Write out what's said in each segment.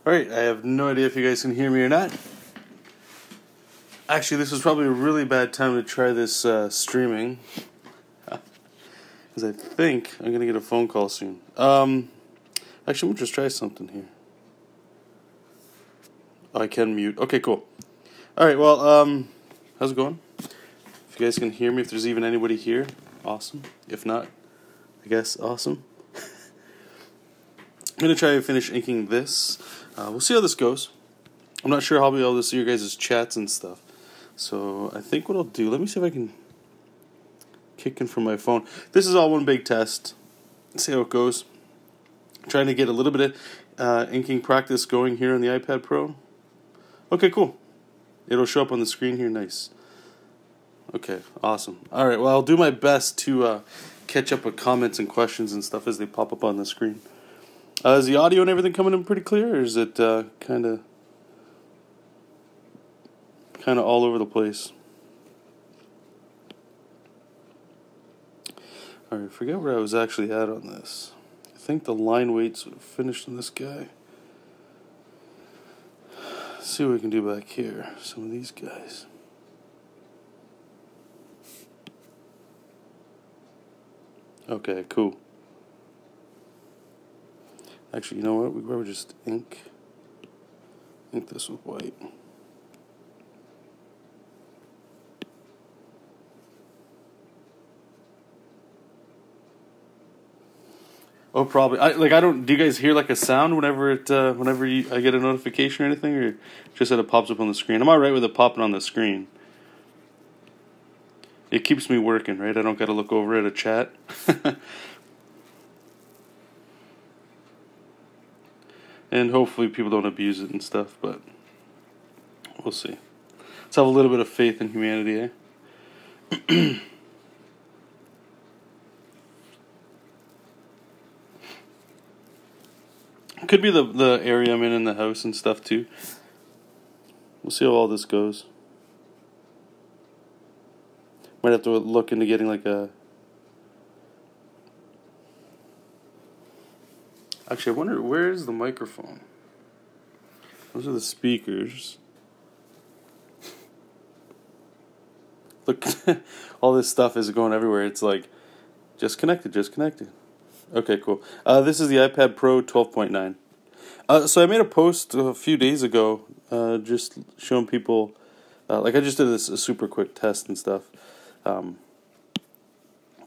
Alright, I have no idea if you guys can hear me or not. Actually, this was probably a really bad time to try this streaming. Because I think I'm going to get a phone call soon. Actually, I'm going to just try something here. Oh, I can mute. Okay, cool. Alright, well, how's it going? If you guys can hear me, if there's even anybody here, awesome. If not, I guess awesome. I'm going to try to finish inking this. We'll see how this goes. I'm not sure how I'll be able to see your guys' chats and stuff. So I think what I'll do, let me see if I can kick in from my phone. This is all one big test. Let's see how it goes. I'm trying to get a little bit of inking practice going here on the iPad Pro. Okay, cool. It'll show up on the screen here. Nice. Okay, awesome. All right, well, I'll do my best to catch up with comments and questions and stuff as they pop up on the screen. Is the audio and everything coming in pretty clear, or is it kind of all over the place? Alright, I forget where I was actually at on this. I think the line weights are finished on this guy. Let's see what we can do back here. Some of these guys. Okay, cool. Actually, you know what? We probably just ink this with white. Oh, probably. I don't. Do you guys hear like a sound whenever I get a notification or anything, or just that it pops up on the screen? I'm alright with it popping on the screen. It keeps me working, right? I don't got to look over at a chat. And hopefully people don't abuse it and stuff, but we'll see. Let's have a little bit of faith in humanity, eh? Could be the area I'm in the house and stuff too. We'll see how all this goes. Might have to look into getting like a... Actually, I wonder, where is the microphone? Those are the speakers. Look, all this stuff is going everywhere. It's like, just connected. Okay, cool. This is the iPad Pro 12.9. So I made a post a few days ago, just showing people, like I just did a super quick test and stuff. But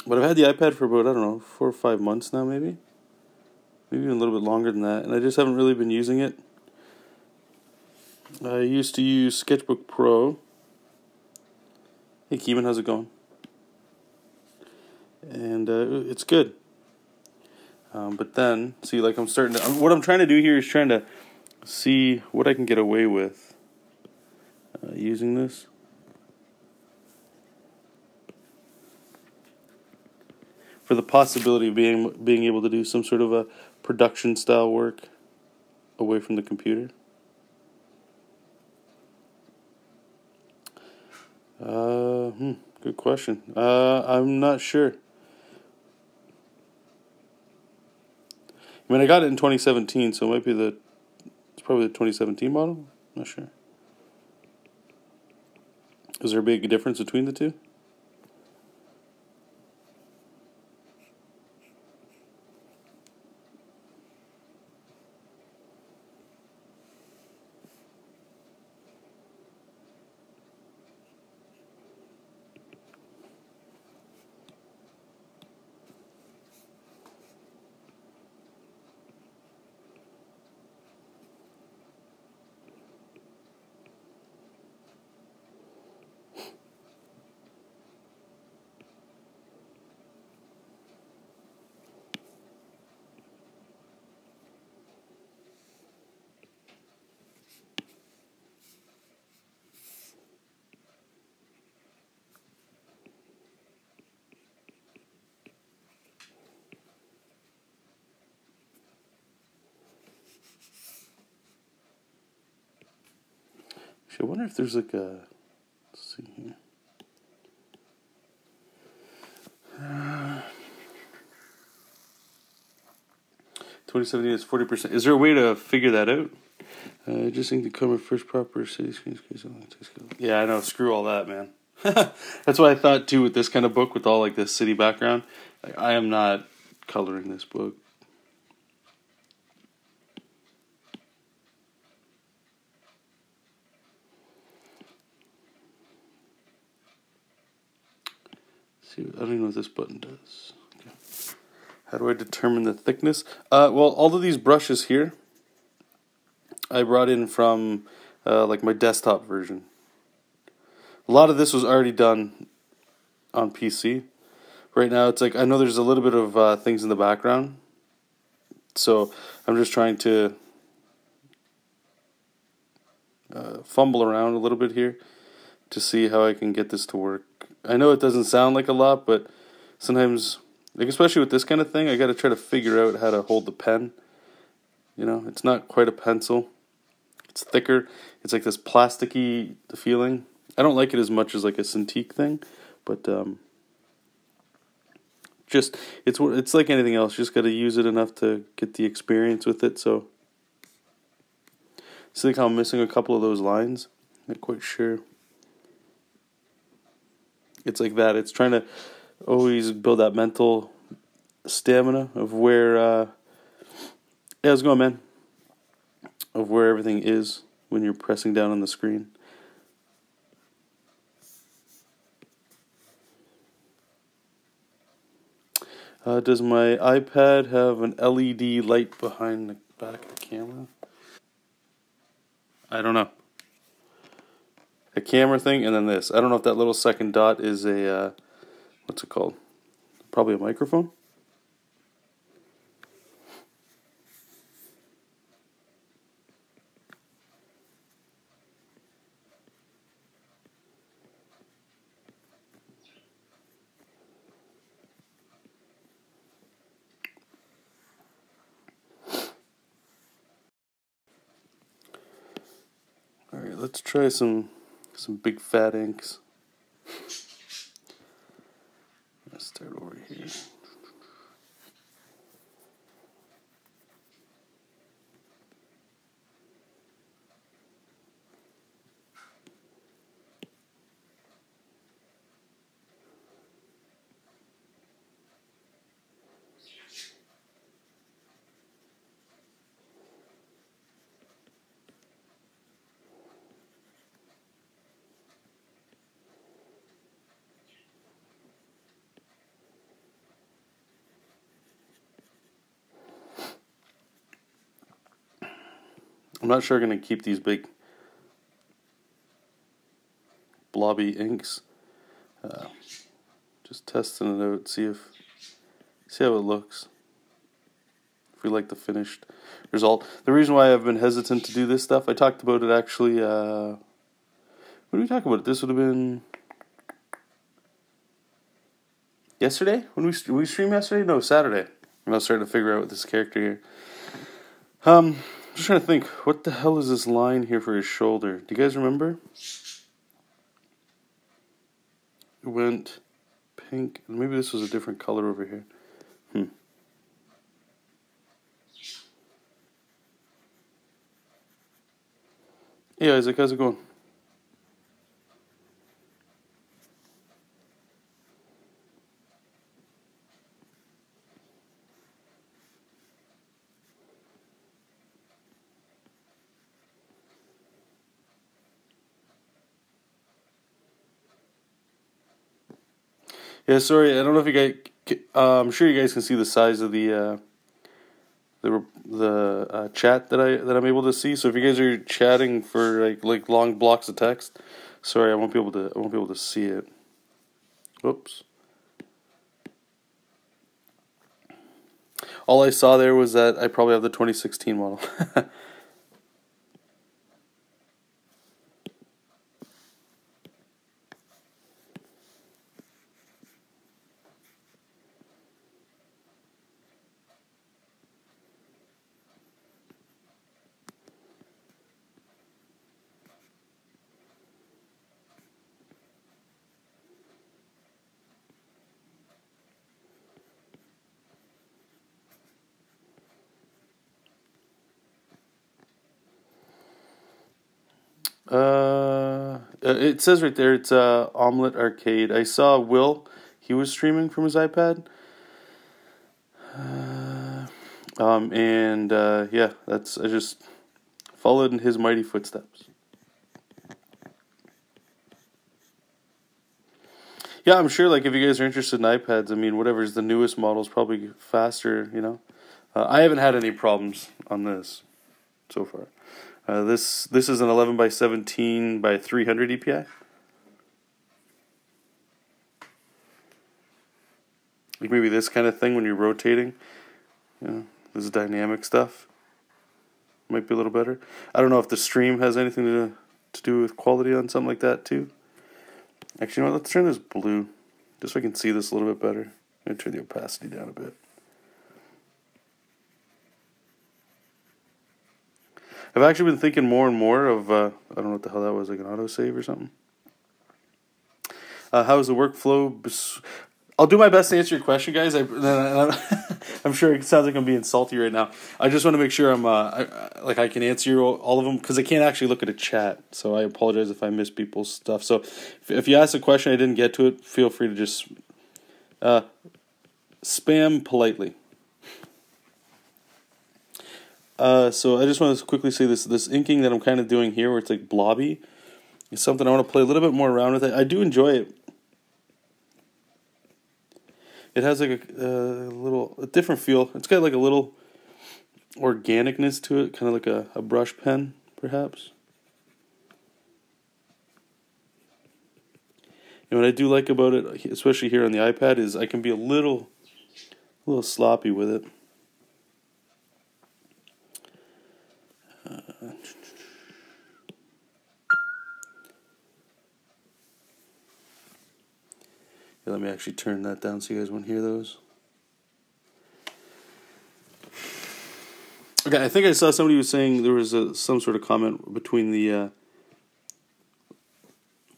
I've had the iPad for about, I don't know, 4 or 5 months now, maybe even a little bit longer than that, and I just haven't really been using it. I used to use Sketchbook Pro. Hey, Keeman, how's it going? And it's good. But then, see, like what I'm trying to do here is trying to see what I can get away with using this. For the possibility of being able to do some sort of a production style work away from the computer. Good question. I'm not sure. I mean, I got it in 2017, so it might be it's probably the 2017 model. Not sure. Is there a big difference between the two? Actually, I wonder if there's like a... Let's see here. 2017 is 40%. Is there a way to figure that out? Just think the cover first proper city screen. Yeah, I know. Screw all that, man. That's what I thought too with this kind of book with all like this city background. Like, I am not coloring this book. See, I don't even know what this button does. Okay. How do I determine the thickness? Well, all of these brushes here, I brought in from like my desktop version. A lot of this was already done on PC. Right now, it's like I know there's a little bit of things in the background, so I'm just trying to fumble around a little bit here to see how I can get this to work. I know it doesn't sound like a lot, but sometimes, like especially with this kind of thing, I got to try to figure out how to hold the pen. You know, it's not quite a pencil. It's thicker. It's like this plasticky feeling. I don't like it as much as like a Cintiq thing, but just it's like anything else. You just got to use it enough to get the experience with it. So, see like how I'm missing a couple of those lines. Not quite sure. It's like that. It's trying to always build that mental stamina of where. Yeah, how's it going, man? Of where everything is when you're pressing down on the screen. Does my iPad have an LED light behind the back of the camera? I don't know. A camera thing, and then this. I don't know if that little second dot is a, what's it called? Probably a microphone? Alright, let's try some big fat inks. Let's start over here. I'm not sure I'm going to keep these big blobby inks. Just testing it out, see how it looks. If we like the finished result. The reason why I've been hesitant to do this stuff, I talked about it actually, when did we talk about it? This would have been yesterday? When we streamed yesterday? No, Saturday. And I was starting to figure out with this character here. Just trying to think, what the hell is this line here for his shoulder? Do you guys remember? It went pink. Maybe this was a different color over here. Hey Isaac, how's it going? Yeah, sorry, I don't know if you guys. I'm sure you guys can see the size of the chat that I'm able to see. So if you guys are chatting for like long blocks of text, sorry, I won't be able to see it. Whoops. All I saw there was that I probably have the 2016 model. It says right there it's Omelette Arcade. I saw Will. He was streaming from his iPad. Yeah, I just followed in his mighty footsteps. Yeah, I'm sure. Like, if you guys are interested in iPads, I mean, whatever's the newest model is probably faster. I haven't had any problems on this so far. This is an 11 by 17 by 300 DPI. Like maybe this kind of thing when you're rotating. This dynamic stuff might be a little better. I don't know if the stream has anything to do with quality on something like that too. Actually, you know what? Let's turn this blue, just so I can see this a little bit better. I'm going to turn the opacity down a bit. I've actually been thinking more and more of, I don't know what the hell that was, like an autosave or something. How's the workflow? I'll do my best to answer your question, guys. I'm sure it sounds like I'm being salty right now. I just want to make sure I can answer all of them, because I can't actually look at a chat. So I apologize if I miss people's stuff. So if you ask a question I didn't get to it, feel free to just spam politely. So I just want to quickly say this inking that I'm kind of doing here, where it's like blobby, is something I want to play a little bit more around with. I do enjoy it. It has like a different feel. It's got like a little organicness to it, kind of like a brush pen, perhaps. And what I do like about it, especially here on the iPad, is I can be a little sloppy with it. Let me actually turn that down so you guys won't hear those. Okay, I think I saw somebody was saying there was some sort of comment between the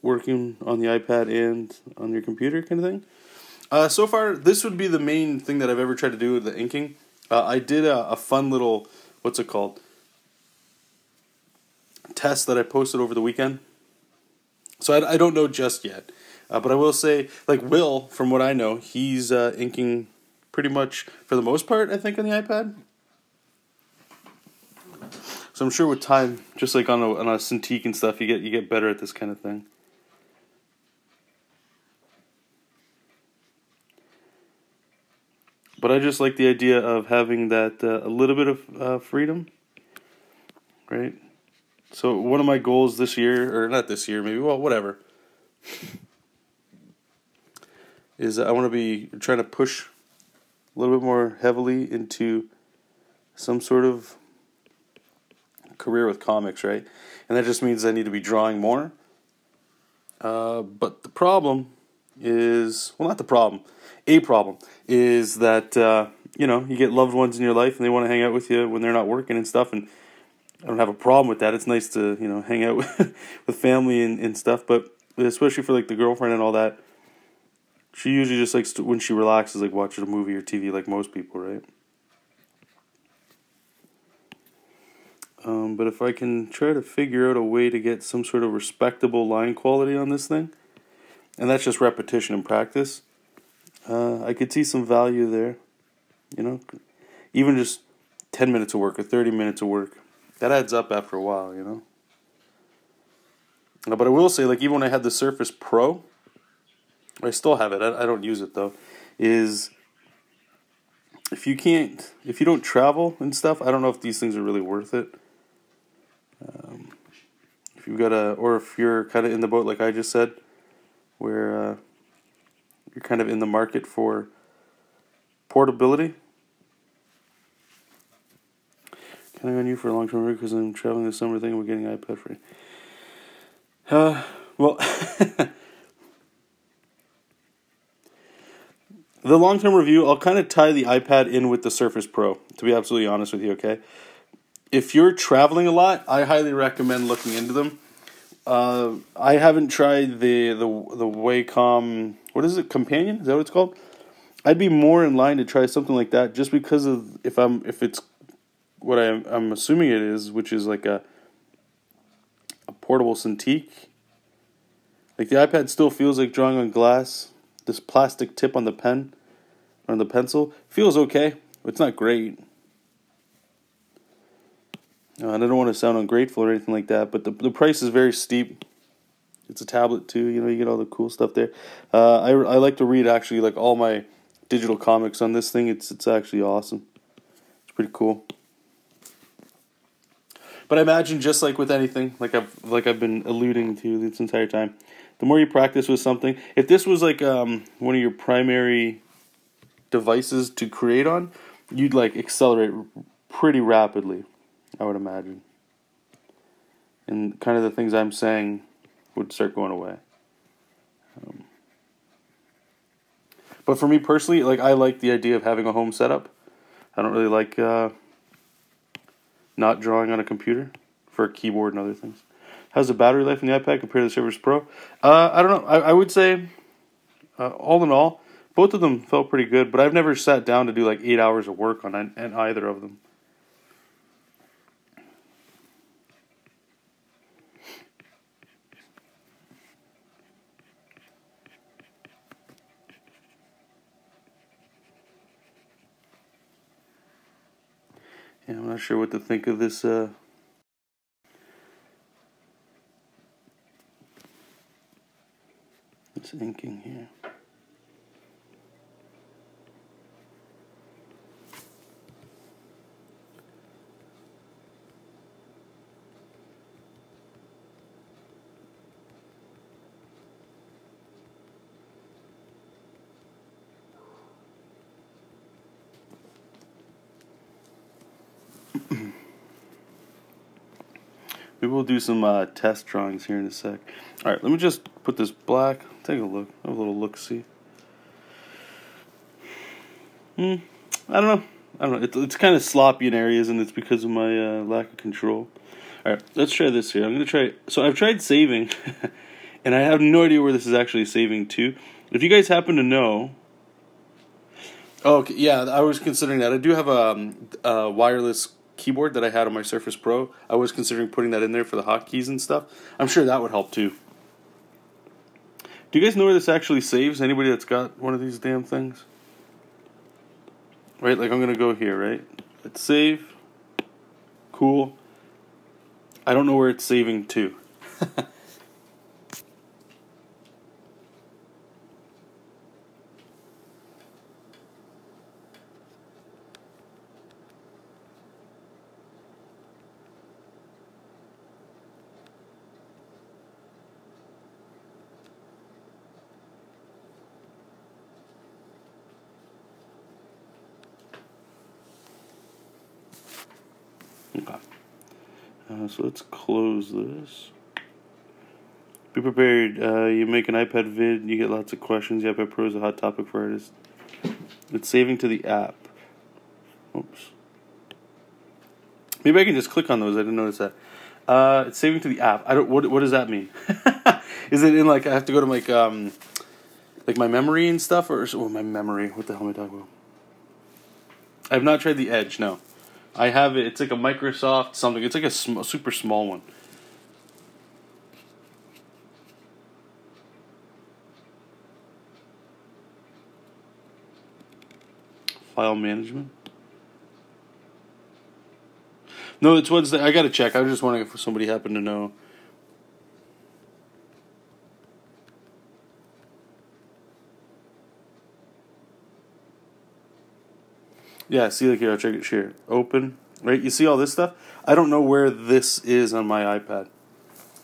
working on the iPad and on your computer kind of thing. So far, this would be the main thing that I've ever tried to do with the inking. I did a fun little, what's it called, test that I posted over the weekend. So I don't know just yet. But I will say, like Will, from what I know, he's inking pretty much, for the most part, I think, on the iPad. So I'm sure with time, just like on a Cintiq and stuff, you get better at this kind of thing. But I just like the idea of having that a little bit of freedom, right? So one of my goals this year, or not this year, maybe, well, whatever, is I want to be trying to push a little bit more heavily into some sort of career with comics, right? And that just means I need to be drawing more. But the problem is, well, not the problem, a problem is that, you get loved ones in your life and they want to hang out with you when they're not working and stuff, and I don't have a problem with that. It's nice to, hang out with family and stuff, but especially for, like, the girlfriend and all that, she usually just likes to, when she relaxes, like, watching a movie or TV like most people, right? But if I can try to figure out a way to get some sort of respectable line quality on this thing, and that's just repetition and practice, I could see some value there. Even just 10 minutes of work or 30 minutes of work, that adds up after a while, But I will say, like, even when I had the Surface Pro, I still have it, I don't use it though, is if you don't travel and stuff, I don't know if these things are really worth it. Or if you're kind of in the boat like I just said, where you're kind of in the market for portability. Counting on you for a long-term break because I'm traveling this summer thinking we're getting iPad free. Well, the long-term review, I'll kind of tie the iPad in with the Surface Pro, to be absolutely honest with you, okay? If you're traveling a lot, I highly recommend looking into them. I haven't tried the Wacom, what is it, Companion? Is that what it's called? I'd be more in line to try something like that, just because of if it's what I'm assuming it is, which is like a portable Cintiq. Like, the iPad still feels like drawing on glass. This plastic tip on the pen, or on the pencil, feels okay. It's not great. And I don't want to sound ungrateful or anything like that, but the price is very steep. It's a tablet too, you know, you get all the cool stuff there. I like to read, actually, like, all my digital comics on this thing. It's actually awesome. It's pretty cool. But I imagine, just like with anything, like I've been alluding to this entire time, the more you practice with something, if this was like one of your primary devices to create on, you'd like accelerate pretty rapidly, I would imagine. And kind of the things I'm saying would start going away. But for me personally, like, I like the idea of having a home setup. I don't really like not drawing on a computer for a keyboard and other things. How's the battery life in the iPad compared to the Surface Pro? I don't know. I would say, all in all, both of them felt pretty good, but I've never sat down to do like 8 hours of work on either of them. Yeah, I'm not sure what to think of this. This inking here. Maybe we'll do some test drawings here in a sec. Alright, let me just put this black. Take a look. Have a little look-see. I don't know. It's kind of sloppy in areas, and it's because of my lack of control. Alright, let's try this here. I'm going to try... So I've tried saving, and I have no idea where this is actually saving to. If you guys happen to know... Oh, okay, yeah, I was considering that. I do have a wireless keyboard that I had on my Surface Pro. I was considering putting that in there for the hotkeys and stuff. I'm sure that would help too. Do you guys know where this actually saves? Anybody that's got one of these damn things? Right, like, I'm going to go here, right? Let's save. Cool. I don't know where it's saving to. Okay. So let's close this. Be prepared. You make an iPad vid, you get lots of questions. The iPad Pro is a hot topic for artists. It's saving to the app. Oops. Maybe I can just click on those. I didn't notice that. It's saving to the app. I don't. What does that mean? Is it in, like, I have to go to like my memory and stuff, or my memory? What the hell am I talking about? I have not tried the Edge. No. I have it. It's like a Microsoft something. It's like a super small one. File management. No, it's what's I gotta check. I was just wondering if somebody happened to know. Yeah, see, like, here, I'll check it. Share. Open. Right? You see all this stuff? I don't know where this is on my iPad.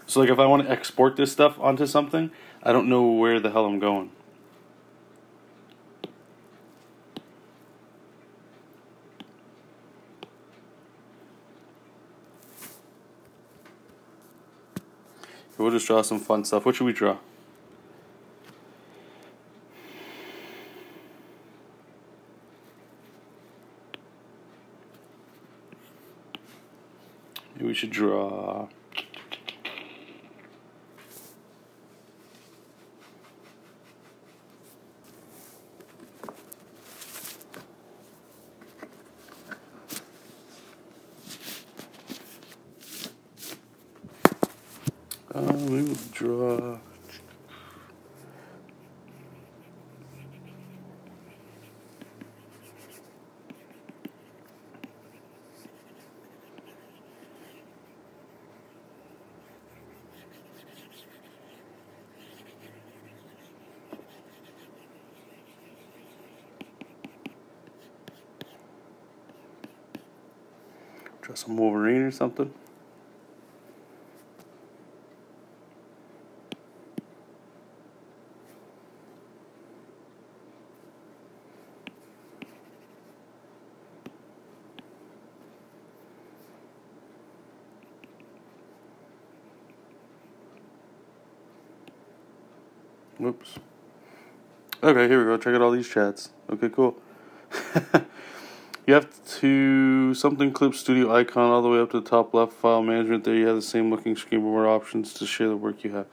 So, like, if I want to export this stuff onto something, I don't know where the hell I'm going. We'll just draw some fun stuff. What should we draw? Maybe we should draw... Try some Wolverine or something. Whoops. Okay, here we go. Check out all these chats. Okay, cool. You have to something clip studio icon all the way up to the top left, file management. There you have the same looking screen but more options to share the work you have.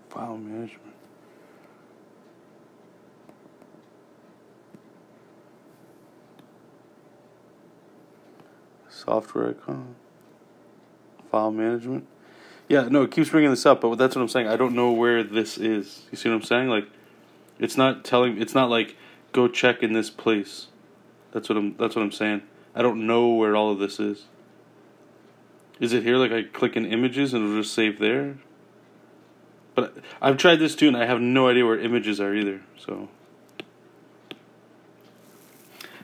File management. Software icon. File management. Yeah, no, it keeps bringing this up, but that's what I'm saying. I don't know where this is. You see what I'm saying? Like, it's not like go check in this place. That's what I'm saying. I don't know where all of this is. Is it here? Like I click in images and it'll just save there? But I've tried this too and I have no idea where images are either. So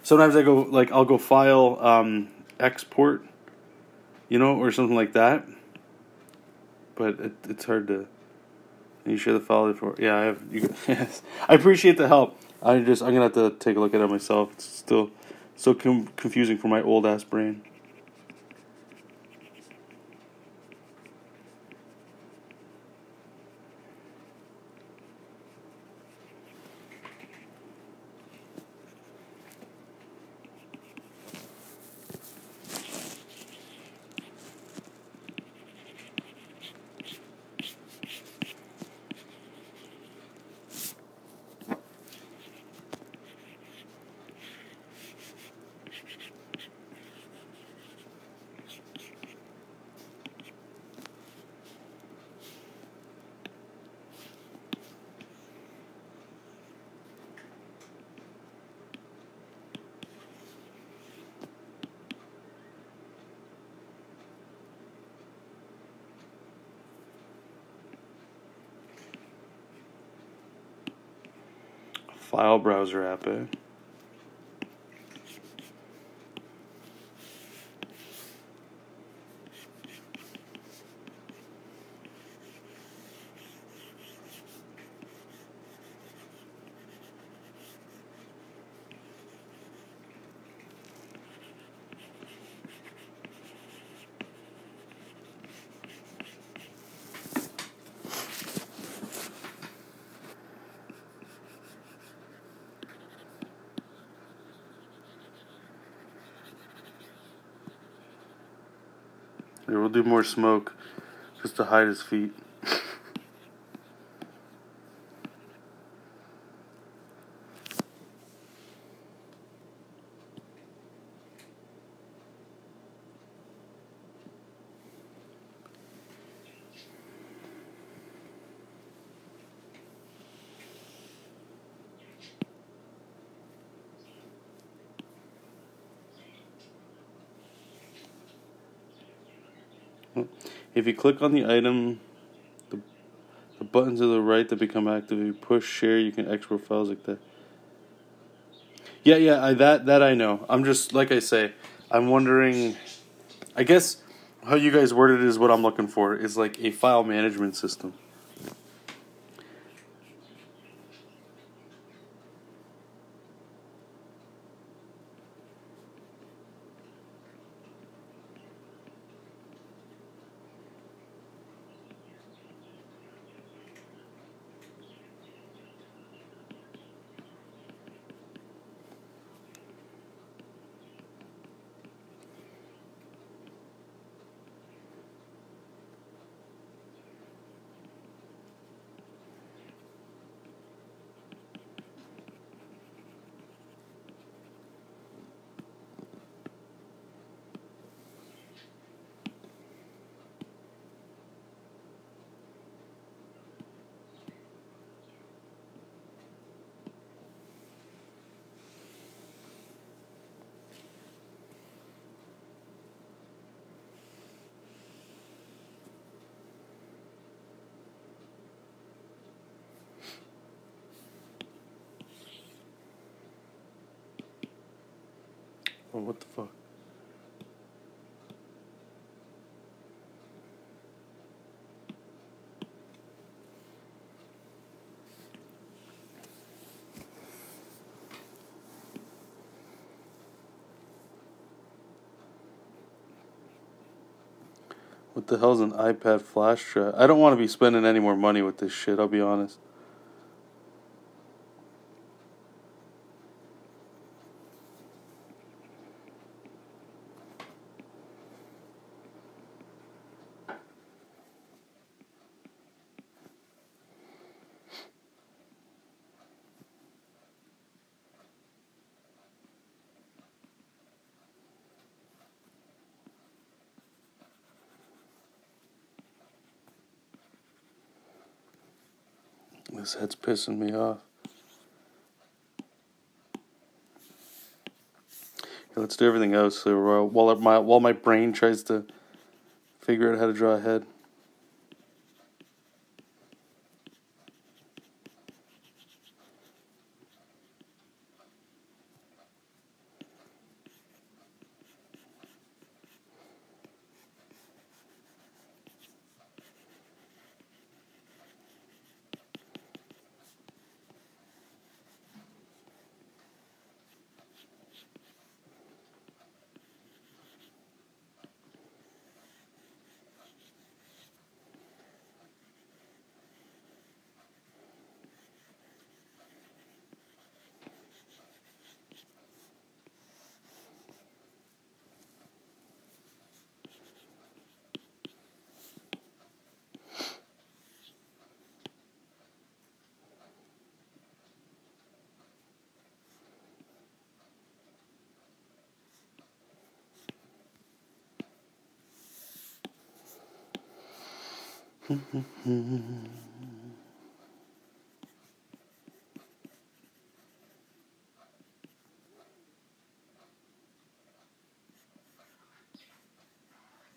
sometimes I'll go file export, or something like that. But it's hard to. You share the file for. Yeah, I have. Yes, I appreciate the help. I'm gonna have to take a look at it myself. It's still so confusing for my old ass brain. File browser app, eh? Here, we'll do more smoke just to hide his feet. If you click on the item, the buttons to the right that become active. If you push share, you can export files like that. Yeah, that I know. I'm just, like I say, I'm wondering, I guess how you guys worded it is what I'm looking for, is like a file management system. Oh, what the fuck? What the hell's an iPad flash drive? I don't want to be spending any more money with this shit, I'll be honest. This head's pissing me off. Okay, let's do everything else so while my brain tries to figure out how to draw a head.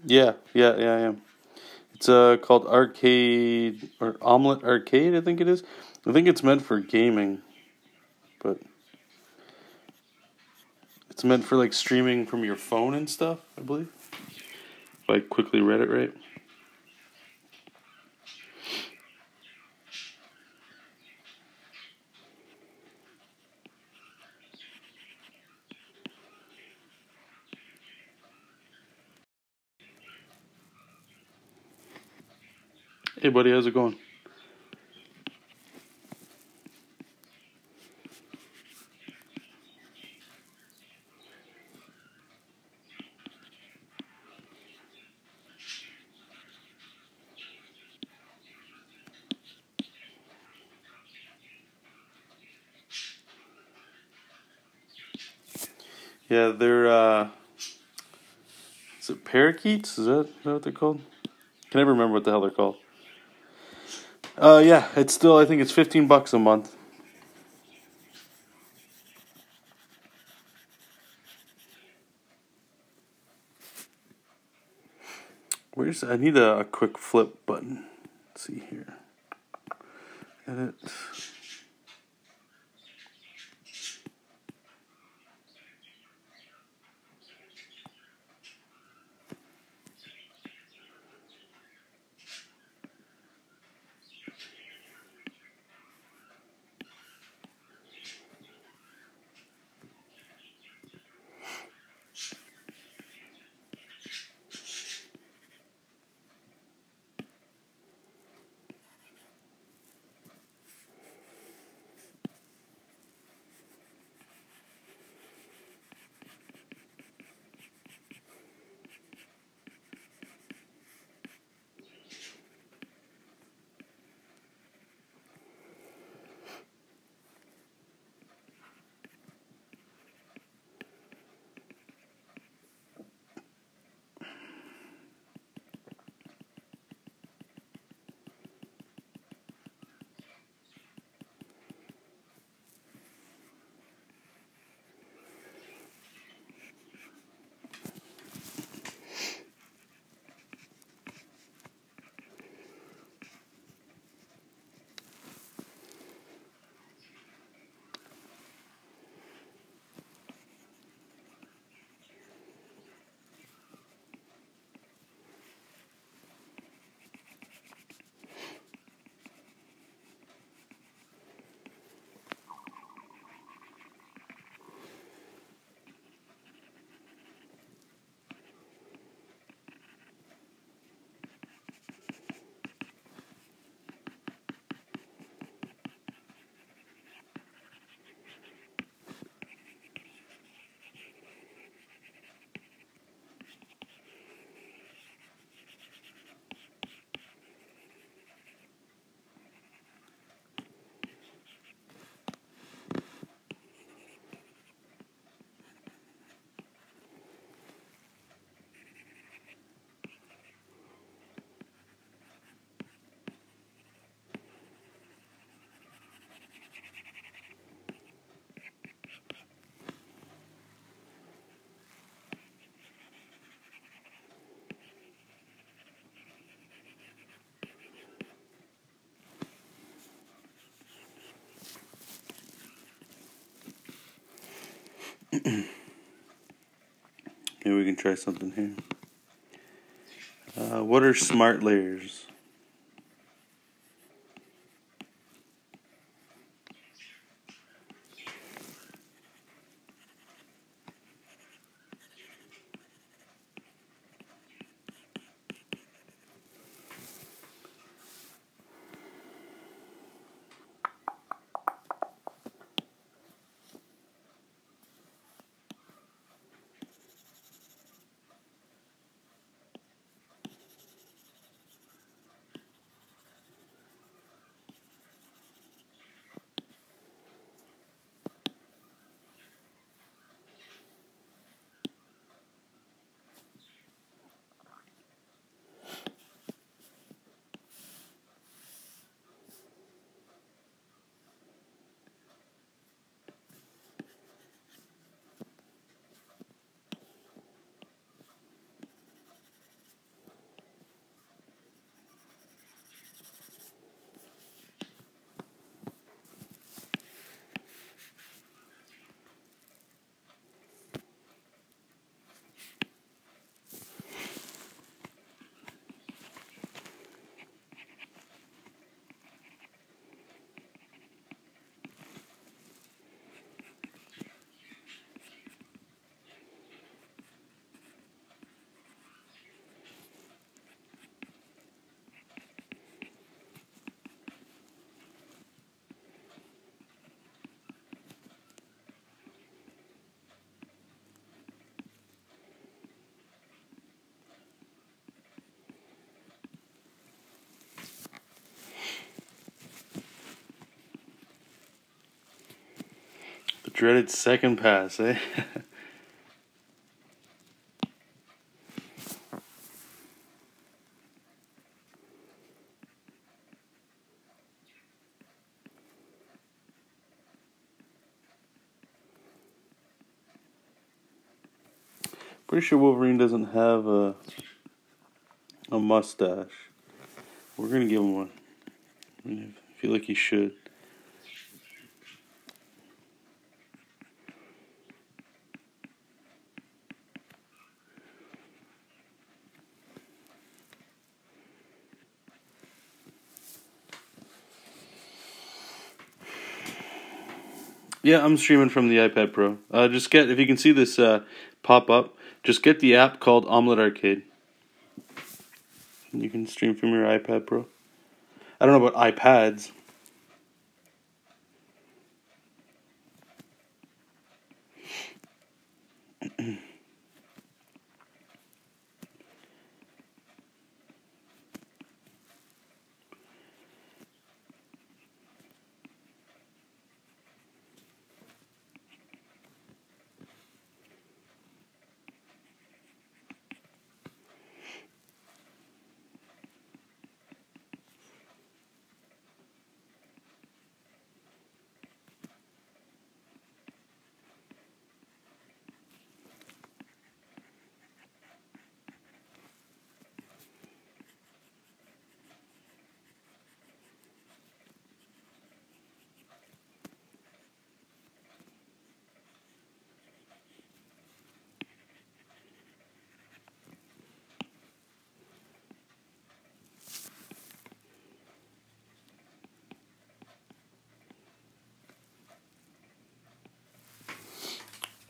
Yeah, I am. It's called Arcade or Omelet Arcade, I think it is. I think it's meant for gaming, but it's meant for like streaming from your phone and stuff, I believe. If I quickly read it right. Hey buddy, how's it going? Yeah, they're is it parakeets? Is that what they're called? Can never remember what the hell they're called. Yeah, it's still, I think it's $15 a month. I need a quick flip button. Let's see here. Edit. Maybe we can try something here. What are smart layers? The dreaded second pass, eh? Pretty sure Wolverine doesn't have a mustache. We're gonna give him one. I feel like he should. Yeah, I'm streaming from the iPad Pro. Just get, if you can see this pop up, just get the app called Omelette Arcade. You can stream from your iPad Pro. I don't know about iPads.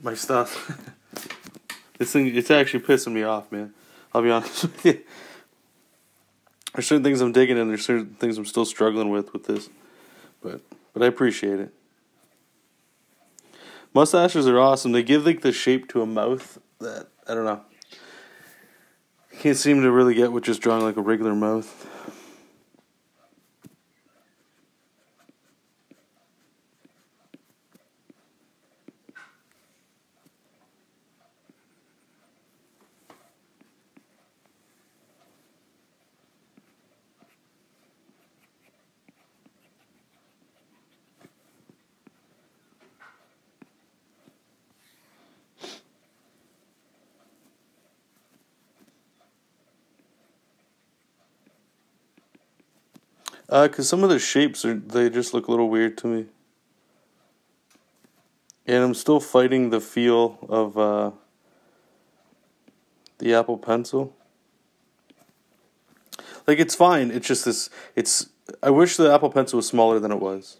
My stuff. This thing, it's actually pissing me off, man. I'll be honest with you. There's certain things I'm digging and there's certain things I'm still struggling with this. But I appreciate it. Mustaches are awesome. They give like the shape to a mouth that, I don't know. Can't seem to really get with just drawing like a regular mouth. Because some of the shapes they just look a little weird to me. And I'm still fighting the feel of the Apple Pencil. Like, it's fine. It's just this. I wish the Apple Pencil was smaller than it was.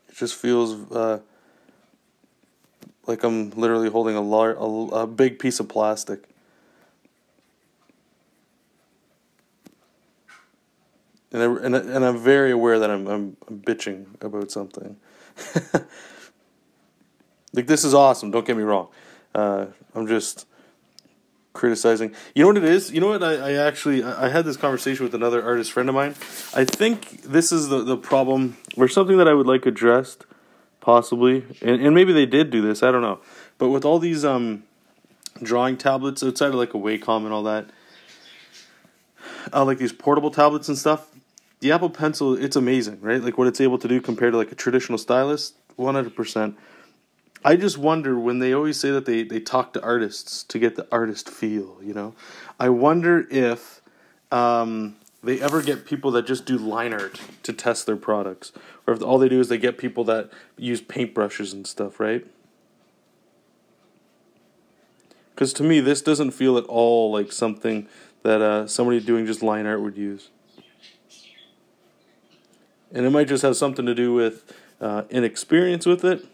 It just feels like I'm literally holding a big piece of plastic. And I'm very aware that I'm bitching about something. Like, this is awesome. Don't get me wrong. I'm just criticizing. You know what it is? You know what? I had this conversation with another artist friend of mine. I think this is the problem, or something that I would like addressed, possibly. And maybe they did do this. I don't know. But with all these drawing tablets outside of like a Wacom and all that, like these portable tablets and stuff, the Apple Pencil, it's amazing, right? Like what it's able to do compared to like a traditional stylus, 100%. I just wonder, when they always say that they talk to artists to get the artist feel, you know? I wonder if they ever get people that just do line art to test their products. Or if all they do is they get people that use paintbrushes and stuff, right? Because to me, this doesn't feel at all like something that somebody doing just line art would use. And it might just have something to do with inexperience with it.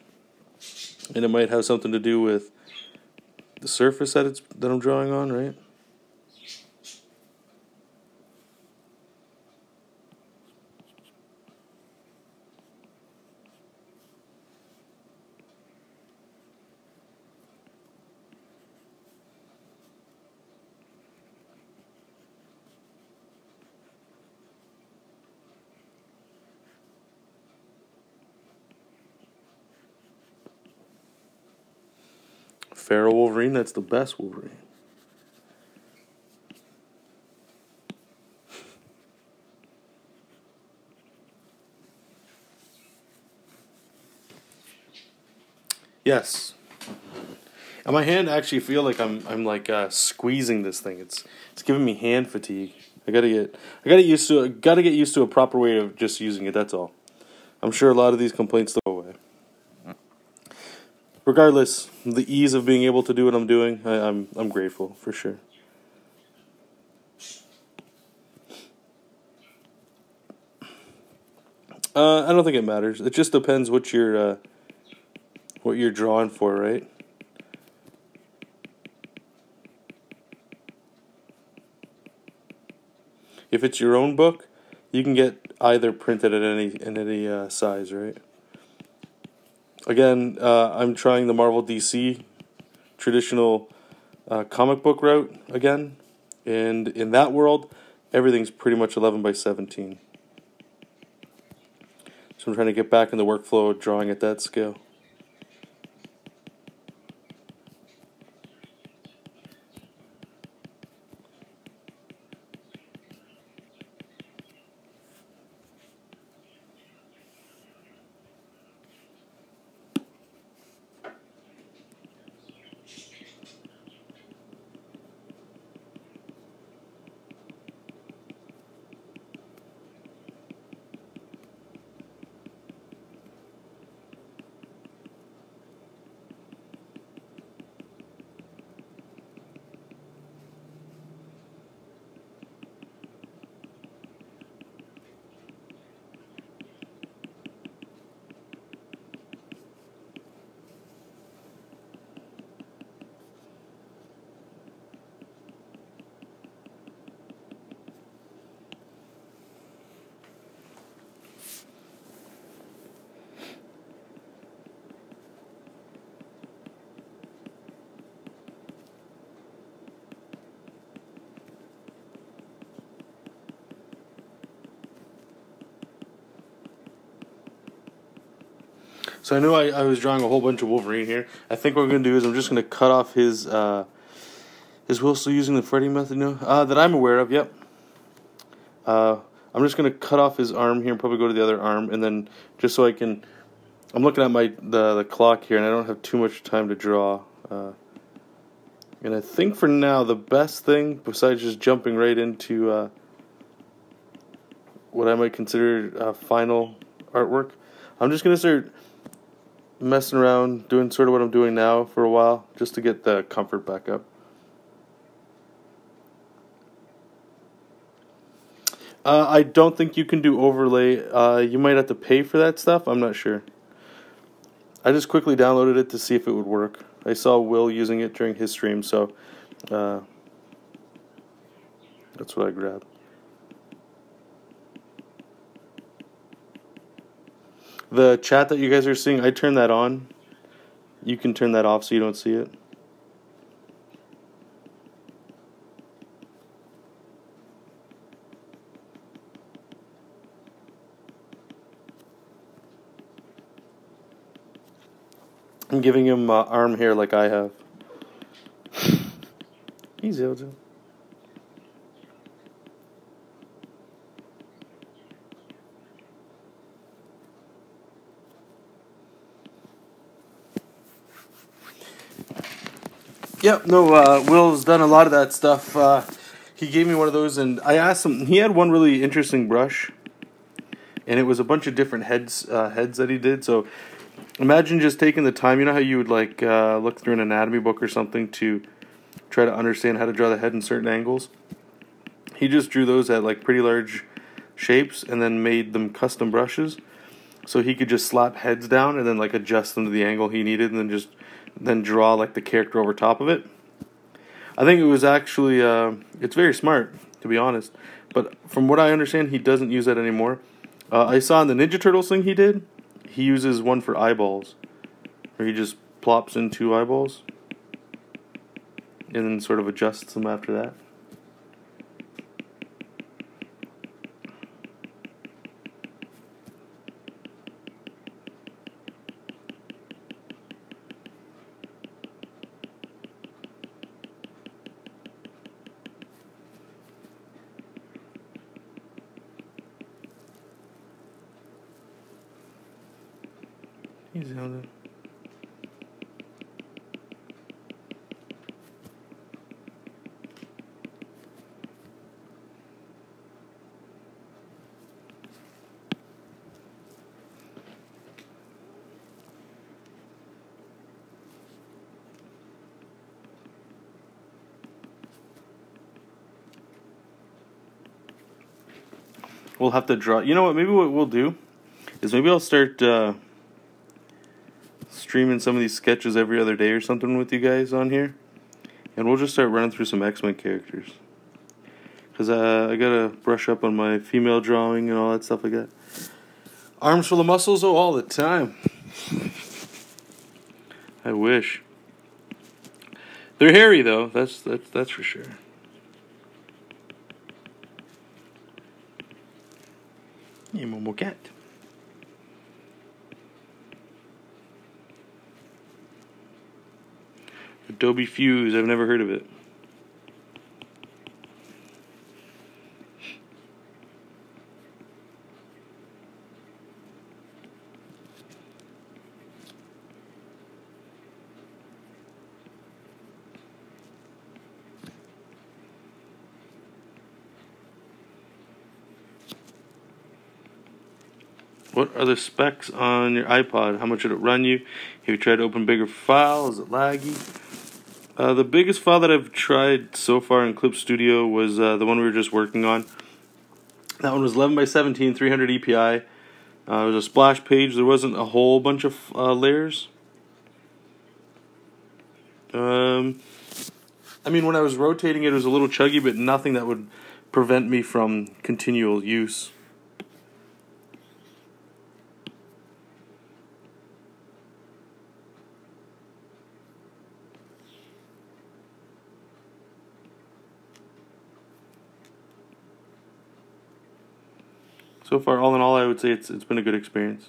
And it might have something to do with the surface that I'm drawing on, right? Feral Wolverine, that's the best Wolverine. Yes. And my hand actually feel like I'm like squeezing this thing. It's giving me hand fatigue. I gotta get used to it. Gotta get used to a proper way of just using it. That's all. I'm sure a lot of these complaints will go away. Regardless, the ease of being able to do what I'm doing, I'm grateful for sure. I don't think it matters. It just depends what you're drawing for, right? If it's your own book, you can get either printed at any size, right? Again, I'm trying the Marvel DC traditional comic book route again, and in that world, everything's pretty much 11 by 17. So I'm trying to get back in the workflow of drawing at that scale. So I know I was drawing a whole bunch of Wolverine here. I think what I'm going to do is I'm just going to cut off his... Is Will still using the Freddy method now? That I'm aware of, yep. I'm just going to cut off his arm here and probably go to the other arm. And then just so I can... I'm looking at the clock here and I don't have too much time to draw. And I think for now the best thing, besides just jumping right into what I might consider final artwork, I'm just going to start messing around, doing sort of what I'm doing now for a while, just to get the comfort back up. I don't think you can do overlay. You might have to pay for that stuff. I'm not sure. I just quickly downloaded it to see if it would work. I saw Will using it during his stream, so that's what I grabbed. The chat that you guys are seeing, I turned that on. You can turn that off so you don't see it. I'm giving him arm hair like I have. Easy, Elgin. Yep, no, Will's done a lot of that stuff. He gave me one of those, and I asked him. He had one really interesting brush, and it was a bunch of different heads that he did. So imagine just taking the time. You know how you would like look through an anatomy book or something to try to understand how to draw the head in certain angles. He just drew those at like pretty large shapes, and then made them custom brushes, so he could just slap heads down and then like adjust them to the angle he needed, and then draw like the character over top of it. I think it was actually it's very smart, to be honest. But from what I understand, he doesn't use that anymore. I saw in the Ninja Turtles thing he did, he uses one for eyeballs, where he just plops in 2 eyeballs and then sort of adjusts them after that. Easy on it. We'll have to draw. You know what? Maybe what we'll do is maybe I'll start streaming some of these sketches every other day or something with you guys on here, and we'll just start running through some X-Men characters. Because I gotta brush up on my female drawing and all that stuff like that. Arms full of muscles, oh, all the time. I wish. They're hairy though. That's for sure. Hey, Momo Cat. Adobe Fuse, I've never heard of it. What are the specs on your iPod? How much would it run you? If you try to open bigger file, is it laggy? The biggest file that I've tried so far in Clip Studio was the one we were just working on. That one was 11 by 17, 300 EPI. It was a splash page. There wasn't a whole bunch of layers. I mean, when I was rotating it, it was a little chuggy, but nothing that would prevent me from continual use. So far, all in all, I would say it's been a good experience.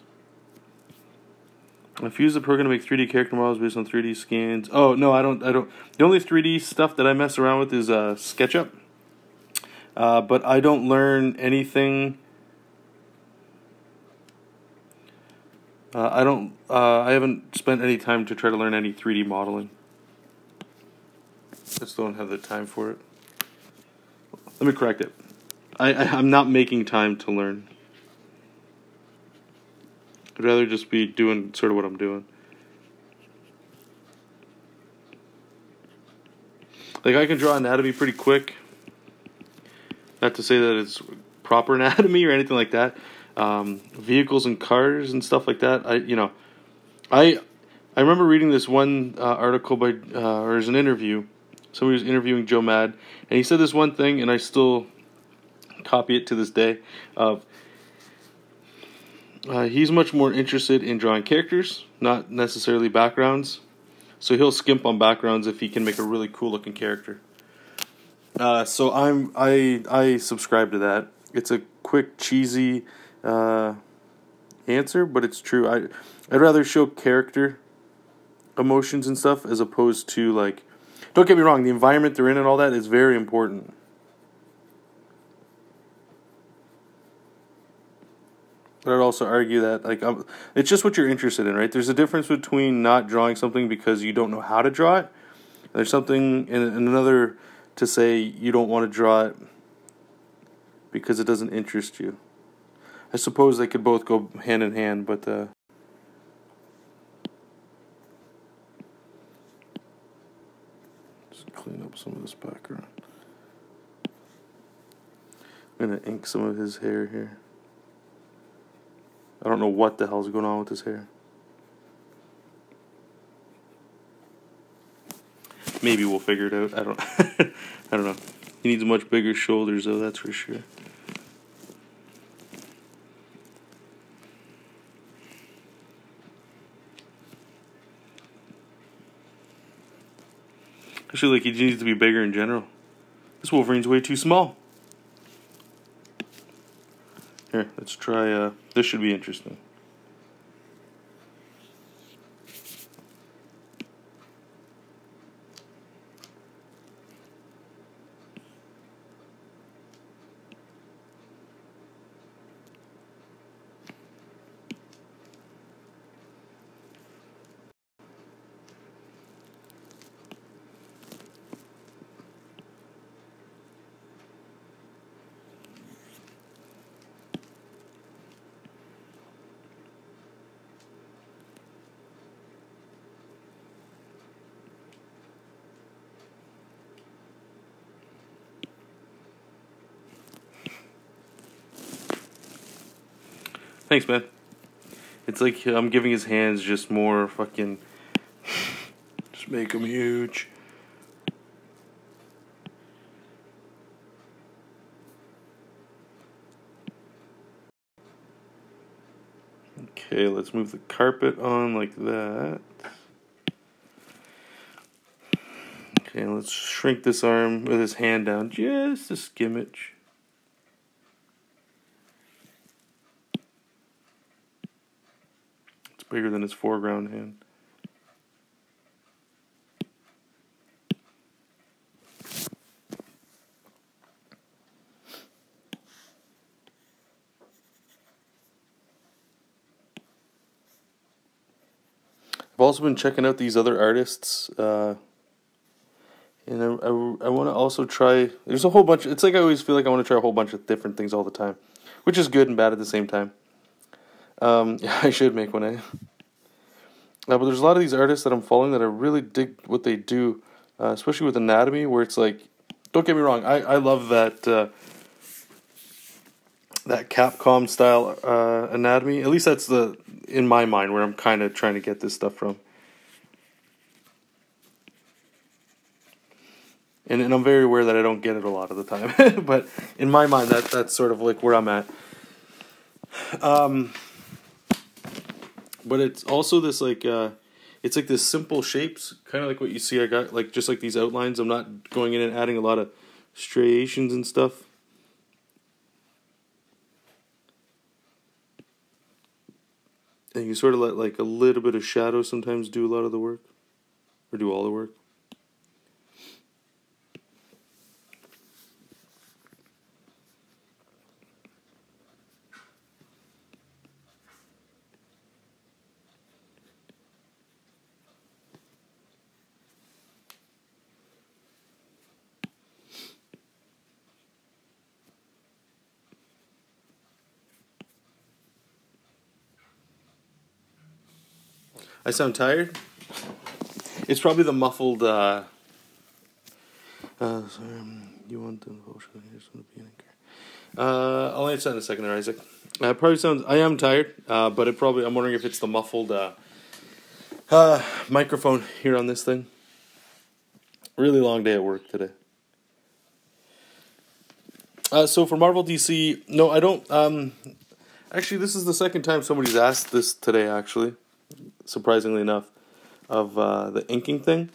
I've used the program to make 3D character models based on 3D scans. Oh, no, I don't. The only 3D stuff that I mess around with is SketchUp. But I don't learn anything. I haven't spent any time to try to learn any 3D modeling. I just don't have the time for it. Let me correct it. I'm not making time to learn. I'd rather just be doing sort of what I'm doing. Like, I can draw anatomy pretty quick. Not to say that it's proper anatomy or anything like that. Vehicles and cars and stuff like that. I remember reading this one article by, or as an interview. Somebody was interviewing Joe Mad, and he said this one thing, and I still copy it to this day. He's much more interested in drawing characters, not necessarily backgrounds. So he'll skimp on backgrounds if he can make a really cool looking character. So I subscribe to that. It's a quick, cheesy answer, but it's true. I'd rather show character emotions and stuff as opposed to, like, don't get me wrong, the environment they're in and all that is very important. But I'd also argue that, like, it's just what you're interested in, right? There's a difference between not drawing something because you don't know how to draw it. There's something in another to say you don't want to draw it because it doesn't interest you. I suppose they could both go hand in hand, but just clean up some of this background. I'm going to ink some of his hair here. I don't know what the hell's going on with his hair. Maybe we'll figure it out. I don't know. He needs much bigger shoulders, though, that's for sure. Actually, like, he needs to be bigger in general. This Wolverine's way too small. Here, let's try, this should be interesting. Thanks, man. It's like I'm giving his hands just more fucking... just make them huge. Okay, let's move the carpet on like that. Okay, let's shrink this arm with his hand down just a skimmage. It's bigger than his foreground hand. I've also been checking out these other artists, and I want to also try. There's a whole bunch. It's like I always feel like I want to try a whole bunch of different things all the time, which is good and bad at the same time. Yeah, I should make one. But there's a lot of these artists that I'm following that I really dig what they do, especially with anatomy, where it's like, don't get me wrong, I love that that Capcom style anatomy. At least that's in my mind where I'm kind of trying to get this stuff from. And I'm very aware that I don't get it a lot of the time. But in my mind, that's sort of like where I'm at. But it's also this like, it's like this simple shapes, kind of like what you see I got, like just like these outlines. I'm not going in and adding a lot of striations and stuff. And you sort of let like a little bit of shadow sometimes do a lot of the work. Or do all the work. I sound tired? It's probably the muffled You want the potion? Here's going to be an anchor. I'll answer that in a second there, Isaac. Probably sounds. I am tired, but I'm wondering if it's the muffled microphone here on this thing. Really long day at work today. So for Marvel DC, no, I don't. Actually, this is the second time somebody's asked this today. Actually, surprisingly enough, of the inking thing.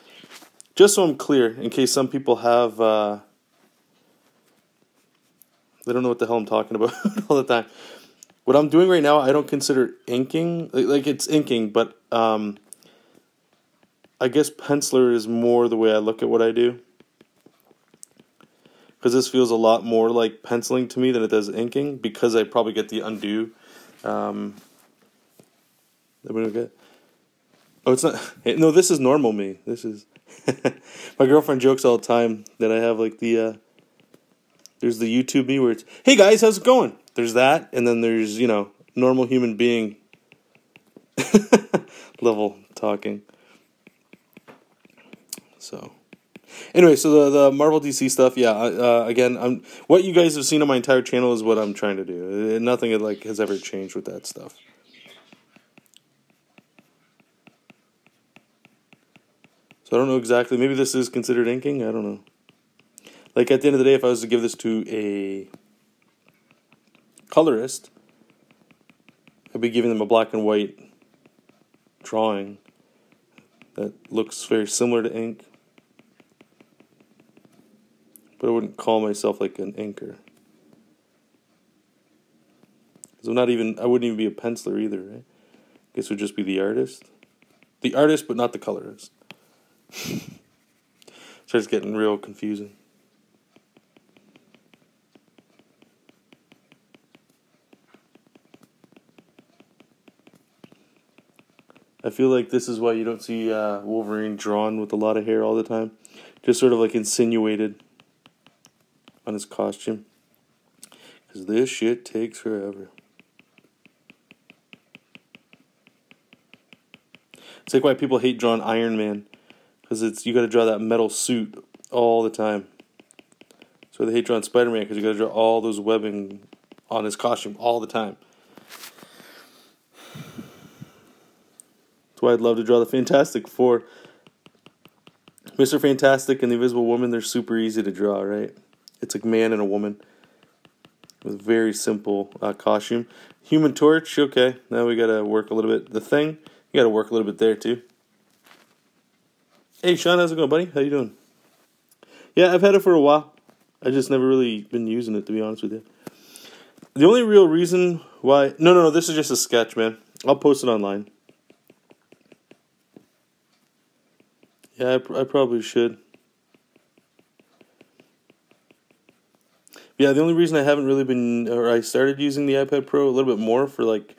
Just so I'm clear, in case some people have, they don't know what the hell I'm talking about all the time. What I'm doing right now, I don't consider inking. Like it's inking, but I guess penciler is more the way I look at what I do. Because this feels a lot more like penciling to me than it does inking, because I probably get the undo. Oh, it's not. No, this is normal me. This is. My girlfriend jokes all the time that I have like the. There's the YouTube me where it's, hey guys, how's it going? There's that, and then there's, normal human being level talking. So. Anyway, so the Marvel DC stuff, yeah. Again, what you guys have seen on my entire channel is what I'm trying to do. Nothing has ever changed with that stuff. So I don't know exactly. Maybe this is considered inking. I don't know. Like at the end of the day, if I was to give this to a colorist, I'd be giving them a black and white drawing that looks very similar to ink. But I wouldn't call myself like an inker. Because I wouldn't even be a penciler either, right? I guess it would just be the artist. The artist, but not the colorist. Starts getting real confusing. I feel like this is why you don't see Wolverine drawn with a lot of hair all the time. Just sort of like insinuated on his costume. Because this shit takes forever. It's like why people hate drawing Iron Man. Because you got to draw that metal suit all the time. So they hate drawing Spider-Man because you got to draw all those webbing on his costume all the time. That's why I'd love to draw the Fantastic Four. Mr. Fantastic and the Invisible Woman, they're super easy to draw, right? It's like man and a woman with a very simple costume. Human Torch, okay. Now we got to work a little bit. The Thing, you got to work a little bit there too. Hey, Sean, how's it going, buddy? How you doing? Yeah, I've had it for a while. I just never really been using it, to be honest with you. The only real reason why... No, this is just a sketch, man. I'll post it online. Yeah, I probably should. Yeah, the only reason I haven't really I started using the iPad Pro a little bit more for like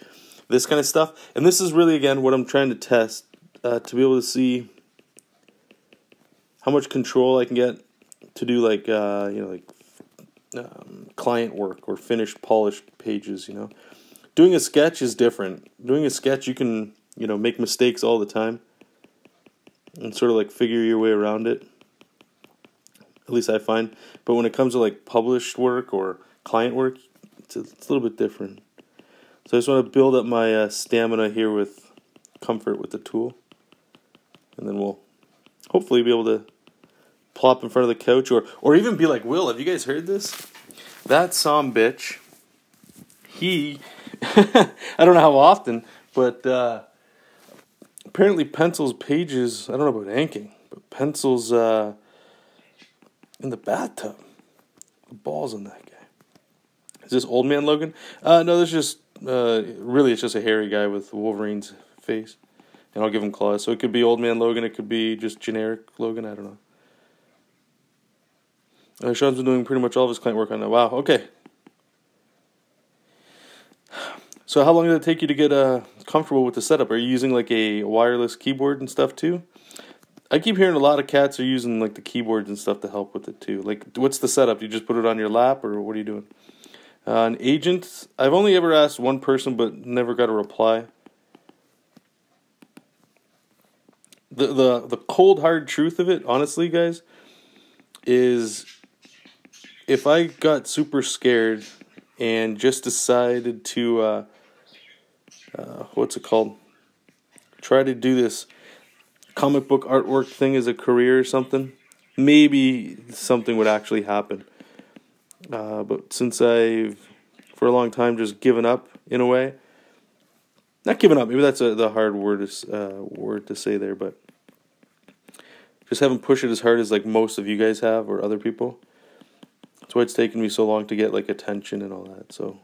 this kind of stuff, and this is really, again, what I'm trying to test, to be able to see how much control I can get to do like, client work or finished, polished pages, Doing a sketch is different. Doing a sketch, you can, make mistakes all the time and sort of like figure your way around it. At least I find. But when it comes to like published work or client work, it's a little bit different. So I just want to build up my stamina here with comfort with the tool. And then we'll hopefully be able to plop in front of the couch or even be like, Will, have you guys heard this? That some bitch, he, I don't know how often, but apparently pencils pages, I don't know about inking, but pencils in the bathtub. The balls on that guy. Is this Old Man Logan? No, this is just, really it's just a hairy guy with Wolverine's face. And I'll give him claws. So it could be Old Man Logan, it could be just generic Logan, I don't know. Sean's been doing pretty much all of his client work on that. Wow, okay. So how long did it take you to get comfortable with the setup? Are you using like a wireless keyboard and stuff too? I keep hearing a lot of cats are using like the keyboards and stuff to help with it too. Like, what's the setup? You just put it on your lap, or what are you doing? An agent, I've only ever asked one person, but never got a reply. The cold hard truth of it, honestly, guys, is if I got super scared and just decided to, what's it called? Try to do this comic book artwork thing as a career or something, maybe something would actually happen. But since I've, for a long time, just given up in a way, not given up, maybe that's the hard word to say there, but just haven't pushed it as hard as like most of you guys have or other people. That's why it's taken me so long to get like attention and all that. So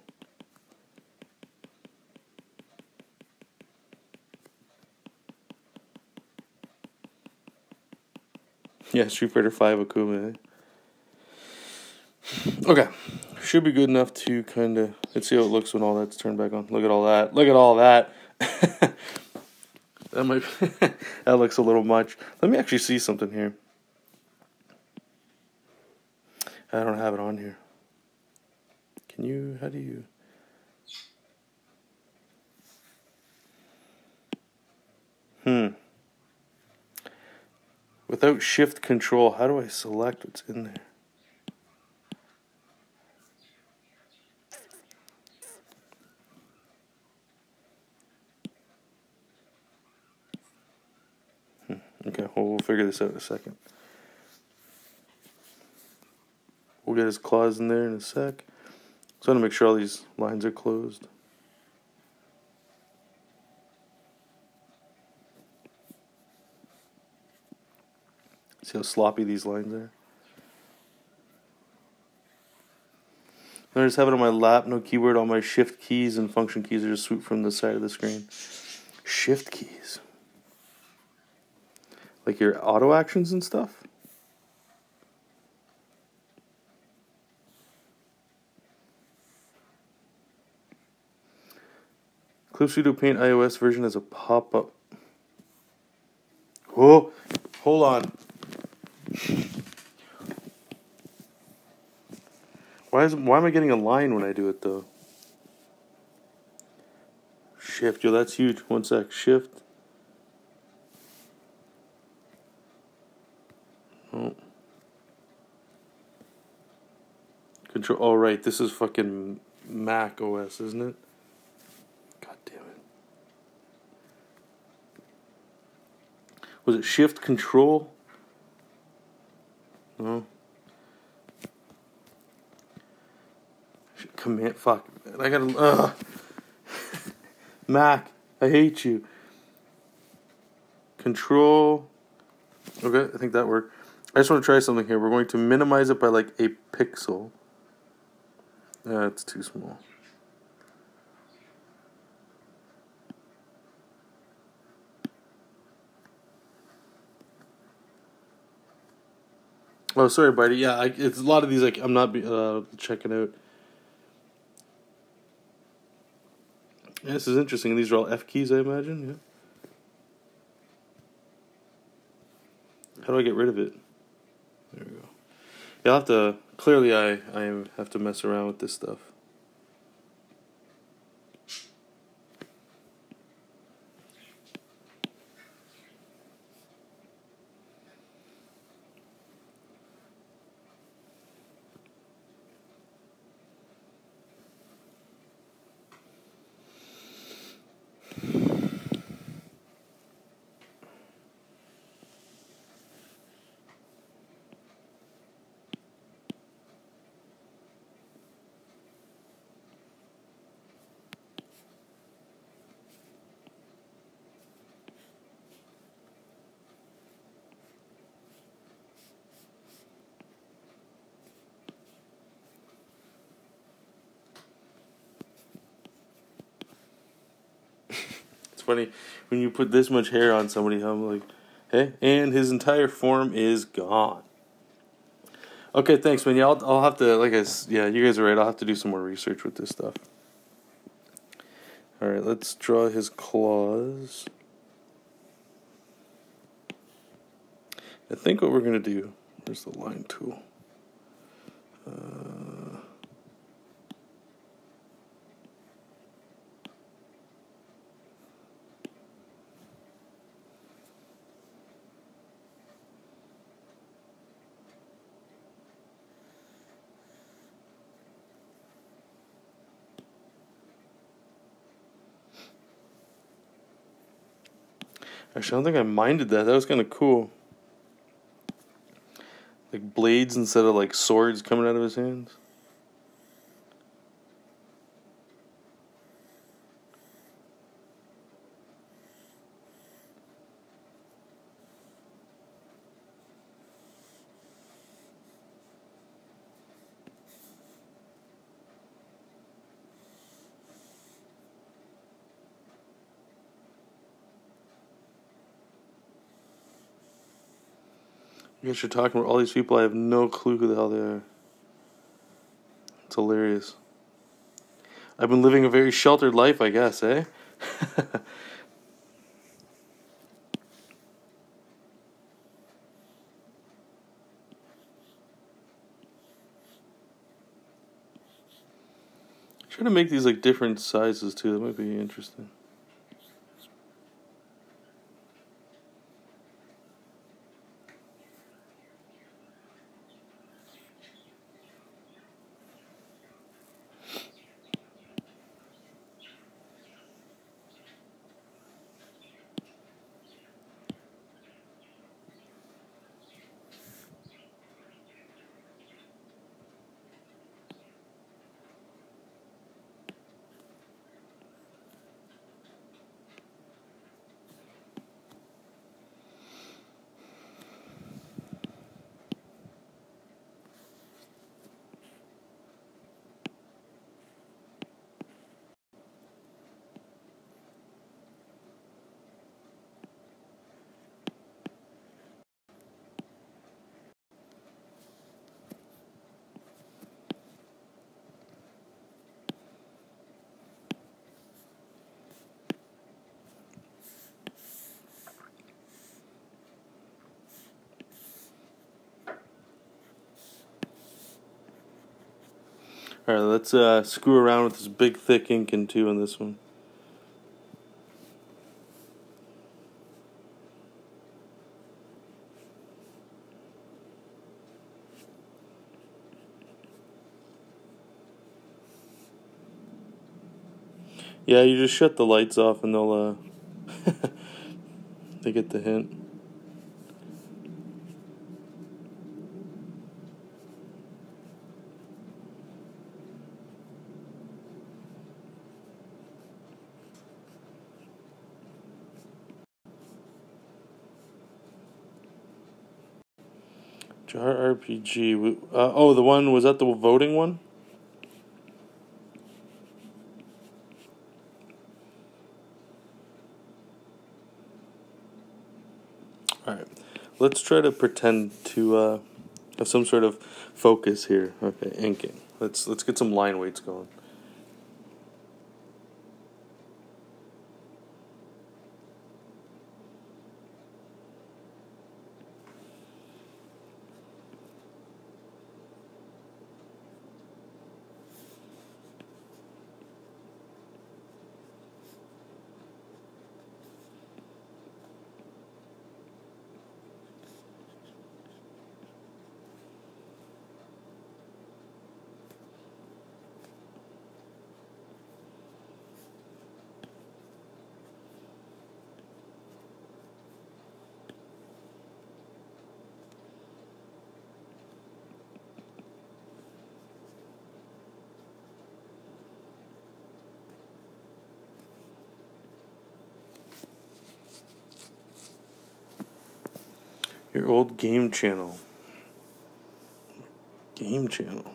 yeah, Street Fighter 5 Akuma. Okay, should be good enough to kind of, let's see how it looks when all that's turned back on. Look at all that. Look at all that. That might that looks a little much. Let me actually see something here. I don't have it on here. Can you, how do you? Without shift control, how do I select what's in there? Okay, well, we'll figure this out in a second. We'll get his claws in there in a sec. So I'm going to make sure all these lines are closed. See how sloppy these lines are? And I just have it on my lap, no keyboard. All my shift keys and function keys are just swooped from the side of the screen. Shift keys. Like your auto actions and stuff? Clip Studio Paint iOS version has a pop-up. Oh, hold on. Why am I getting a line when I do it though? Shift, yo, that's huge. One sec, shift. Oh. Control. Oh right, this is fucking Mac OS, isn't it? God damn it. Was it shift control? No. Command. Fuck. I gotta. Mac, I hate you. Control. Okay, I think that worked. I just want to try something here. We're going to minimize it by like a pixel. That's too small. Oh, sorry, buddy. Yeah, it's a lot of these. Like, I'm not checking out. Yeah, this is interesting. These are all F keys, I imagine. Yeah. How do I get rid of it? There we go. Yeah, I'll have to. Clearly, I have to mess around with this stuff. Funny when you put this much hair on somebody. I'm like, hey, and his entire form is gone. Okay, thanks, man. Yeah, I'll have to, yeah, you guys are right. I'll have to do some more research with this stuff. All right, let's draw his claws. I think what we're gonna do. Where's the line tool? Actually, I don't think I minded that. That was kind of cool. Like blades instead of like swords coming out of his hands. You guys are talking about all these people. I have no clue who the hell they are. It's hilarious. I've been living a very sheltered life, I guess, eh? Try to make these like different sizes too. That might be interesting. Alright, let's screw around with this big thick inking too on this one. Yeah, you just shut the lights off and they'll they get the hint. Jar RPG. Oh, the one, was that the voting one? Alright, let's try to pretend to have some sort of focus here. Okay, inking. Let's get some line weights going. Your old game channel. Game channel.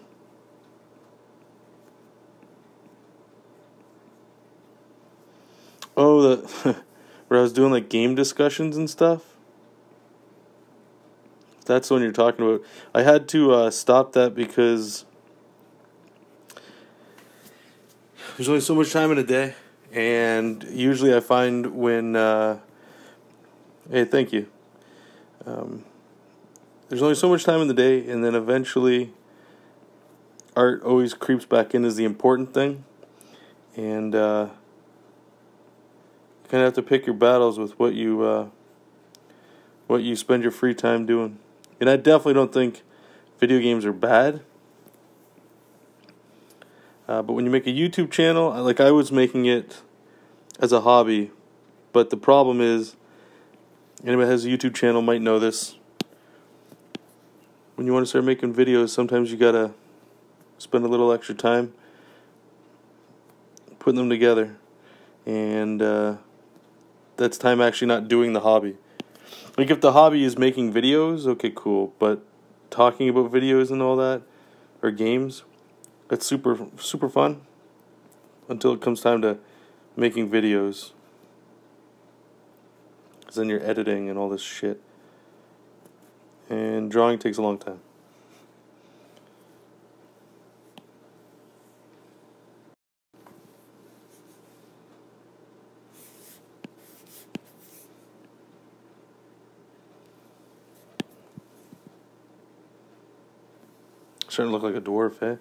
Oh, the where I was doing like game discussions and stuff. That's the one you're talking about. I had to stop that because there's only so much time in a day, and usually I find when hey, thank you. There's only so much time in the day, and then eventually art always creeps back in as the important thing, and you kind of have to pick your battles with what you spend your free time doing. And I definitely don't think video games are bad, but when you make a YouTube channel, like I was making it as a hobby, but the problem is Anybody that has a YouTube channel might know this. When you want to start making videos, sometimes you gotta spend a little extra time putting them together. And that's time actually not doing the hobby. Like, if the hobby is making videos, okay, cool. But talking about videos and all that, or games, that's super, super fun. Until it comes time to making videos. Because then you're editing and all this shit. And drawing takes a long time. Starting to look like a dwarf, eh?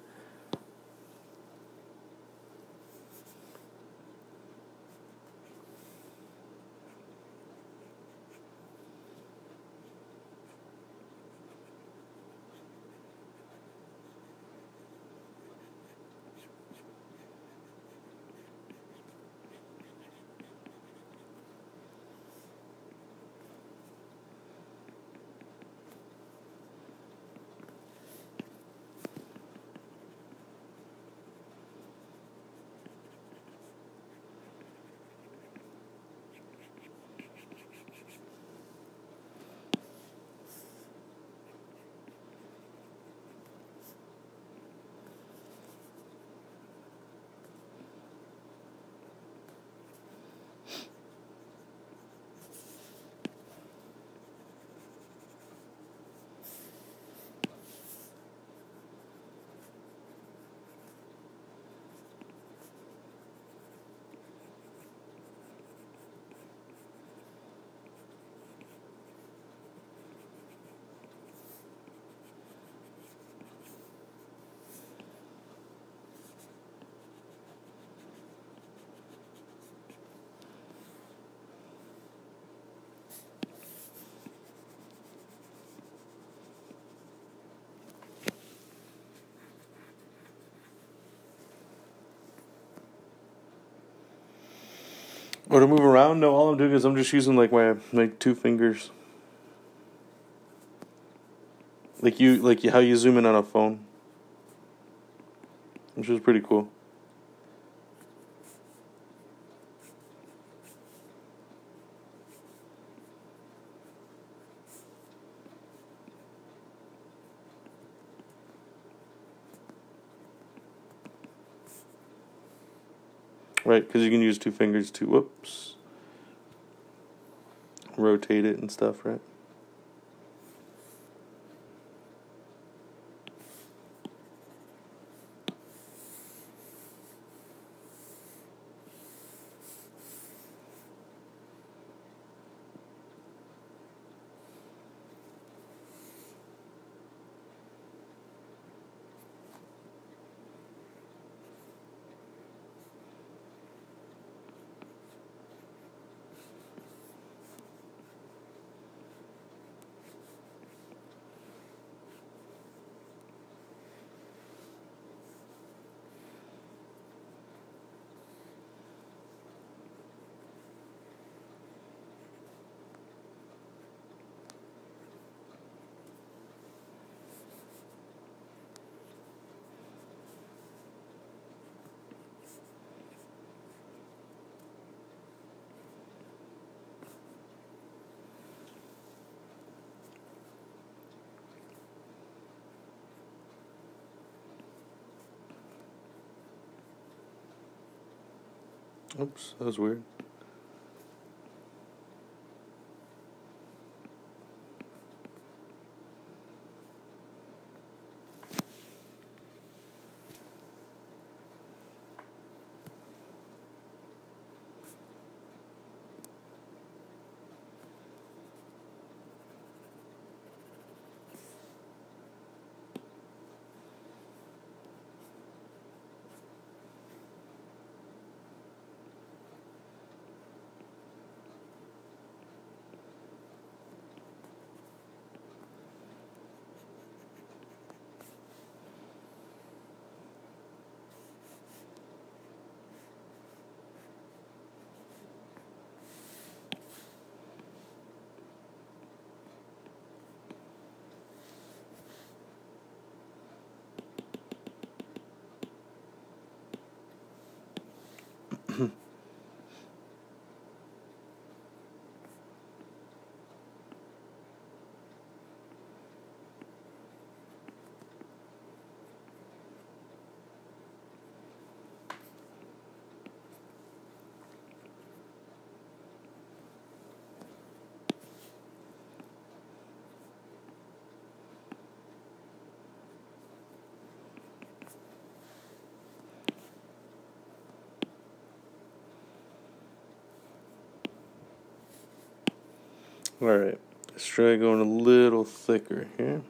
Or to move around? No, all I'm doing is I'm just using like my 2 fingers. Like how you zoom in on a phone. Which is pretty cool. Right, because you can use 2 fingers to, rotate it and stuff, right? Oops, that was weird. Alright, let's try going a little thicker here.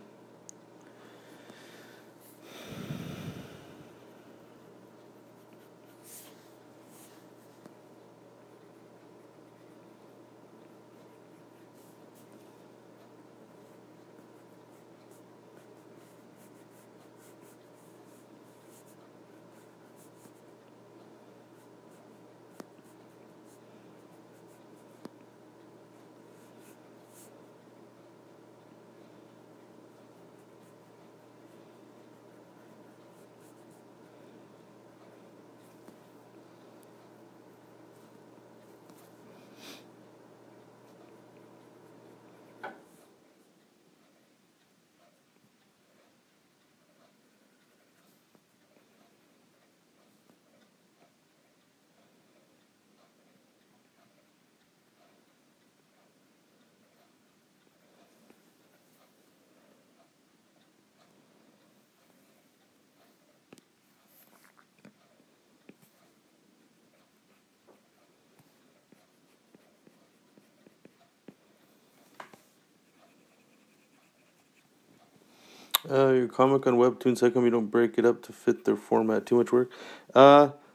Your comic on Webtoons, how come you don't break it up to fit their format? Too much work?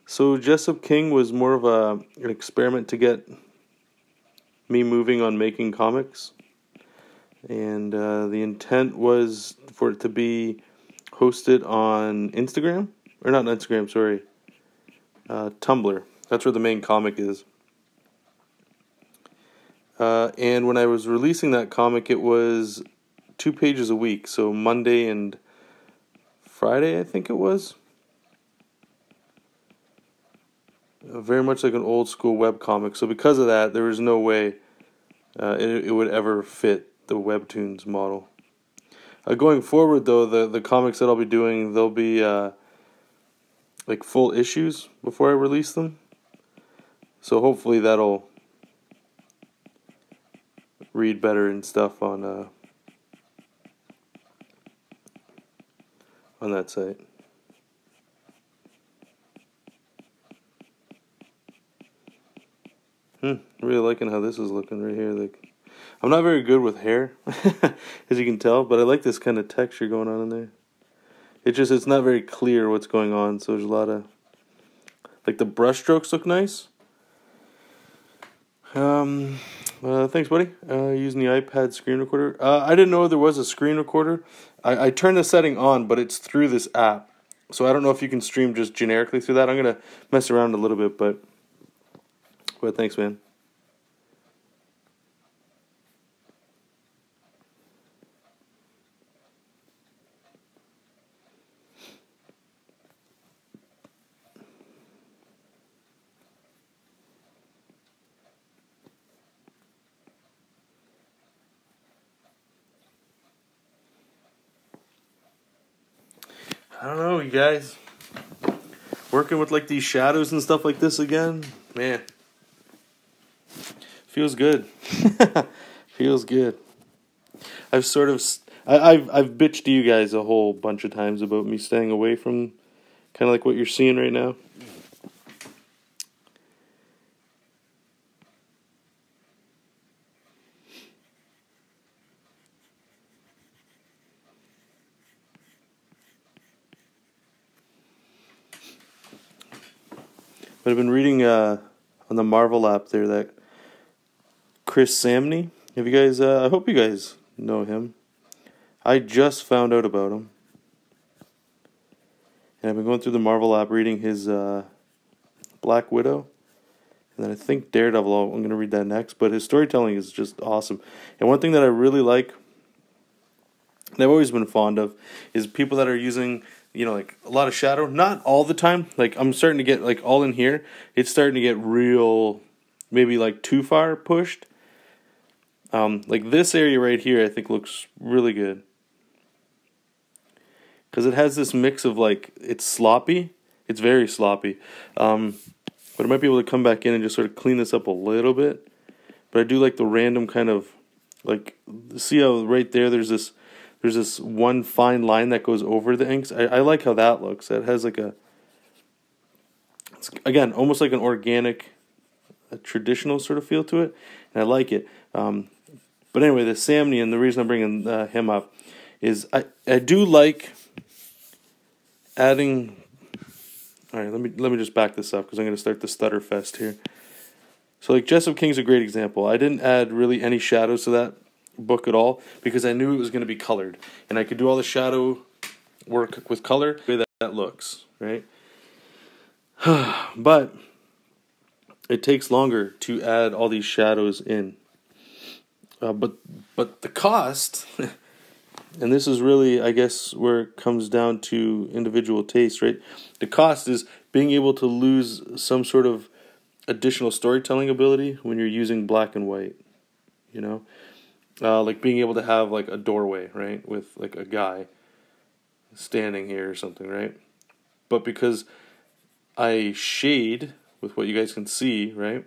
So Jessup King was more of an experiment to get me moving on making comics. And the intent was for it to be hosted on Instagram. Or not Instagram, sorry. Tumblr. That's where the main comic is. And when I was releasing that comic, it was 2 pages a week, so Monday and Friday, I think it was. Very much like an old school web comic. So because of that, there was no way it would ever fit the Webtoons model. Going forward, though, the comics that I'll be doing, they'll be like full issues before I release them. So hopefully that'll read better and stuff on that site. Really liking how this is looking right here. Like, I'm not very good with hair, as you can tell, but I like this kind of texture going on in there. It's not very clear what's going on, so there's a lot of, like, the brush strokes look nice. Thanks, buddy. Using the iPad screen recorder. I didn't know there was a screen recorder. I turned the setting on, but it's through this app. So I don't know if you can stream just generically through that. I'm going to mess around a little bit, but thanks, man. I don't know, you guys. Working with like these shadows and stuff like this again, man. Feels good. Feels good. I've bitched to you guys a whole bunch of times about me staying away from kind of like what you're seeing right now. But I've been reading on the Marvel app there that Chris Samney. Have you guys? I hope you guys know him. I just found out about him, and I've been going through the Marvel app reading his Black Widow, and then I think Daredevil. I'm going to read that next. But his storytelling is just awesome. And one thing that I really like, and I've always been fond of, is people that are using you know, like a lot of shadow. Not all the time. Like I'm starting to get like all in here. It's starting to get real, maybe like too far pushed. Like this area right here, I think looks really good. Because it has this mix of like, it's sloppy. It's very sloppy. But I might be able to come back in and just sort of clean this up a little bit. But I do like the random kind of, like, see how right there there's this one fine line that goes over the inks. I like how that looks. It has like it's, again, almost like an organic, a traditional sort of feel to it. And I like it. But anyway, the Samnian, the reason I'm bringing him up is I do like adding. All right, let me just back this up because I'm going to start the stutter fest here. So like Jessup King's a great example. I didn't add really any shadows to that book at all because I knew it was going to be colored, and I could do all the shadow work with color the way that looks, right? But it takes longer to add all these shadows in. But the cost, and this is really, I guess, where it comes down to individual taste, right? The cost is being able to lose some sort of additional storytelling ability when you're using black and white, you know? Like being able to have like a doorway, right? With like a guy standing here or something, right? But because I shade with what you guys can see, right?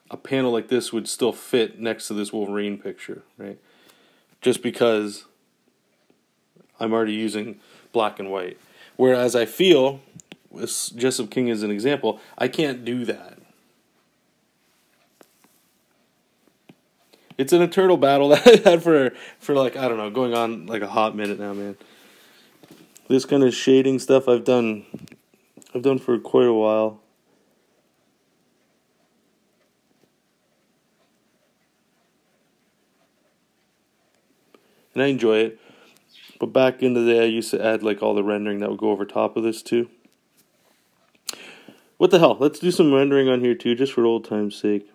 A panel like this would still fit next to this Wolverine picture, right? Just because I'm already using black and white. Whereas I feel, with Jessup King as an example, I can't do that. It's an eternal battle that I had for like, I don't know, going on like a hot minute now, man. This kind of shading stuff I've done for quite a while. And I enjoy it. But back in the day, I used to add like all the rendering that would go over top of this too. What the hell? Let's do some rendering on here too, just for old time's sake.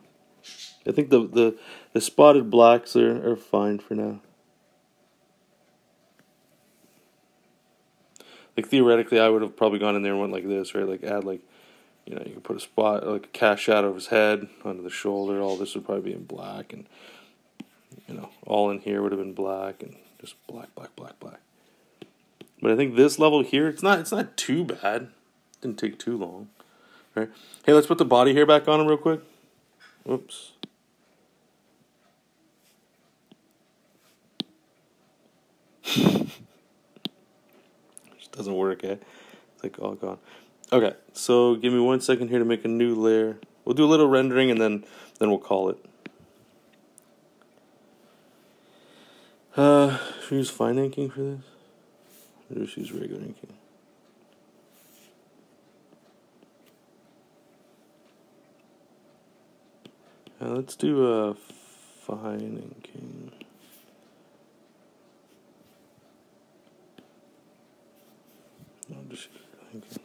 I think the spotted blacks are fine for now. Like theoretically, I would have probably gone in there and went like this, right? Like add like, you know, you could put a spot, like a cast shadow of his head onto the shoulder. All this would probably be in black, and you know, all in here would have been black, and just black, black, black, black. But I think this level here, it's not too bad. Didn't take too long, right? Hey, let's put the body hair back on him real quick. Whoops. Just doesn't work, eh? It's like all gone. Okay, so give me 1 second here to make a new layer. We'll do a little rendering and then we'll call it. Should we use fine inking for this? Or just use regular inking? Let's do fine inking. I'll just inking.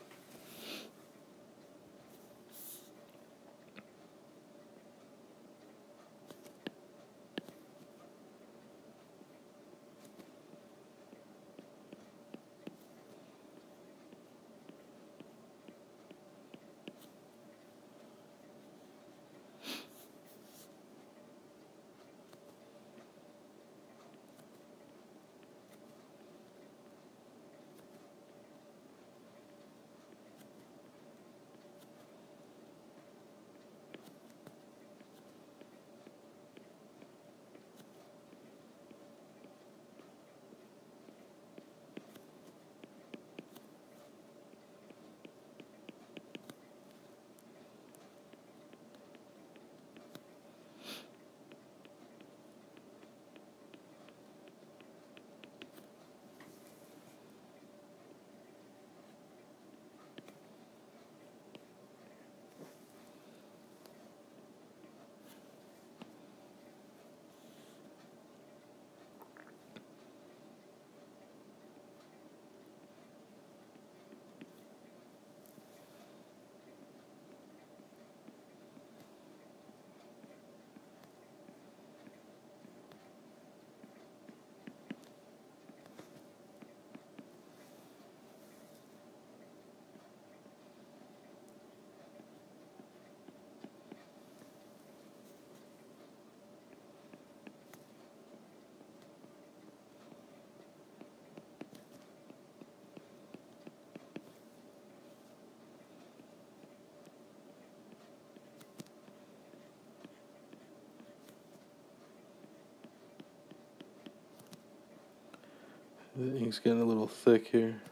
The ink's getting a little thick here.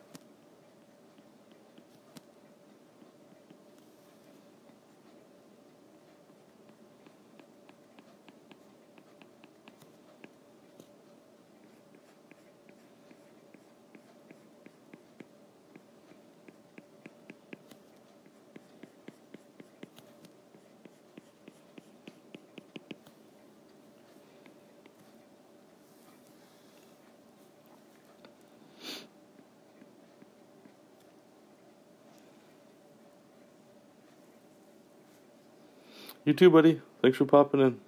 You too, buddy. Thanks for popping in.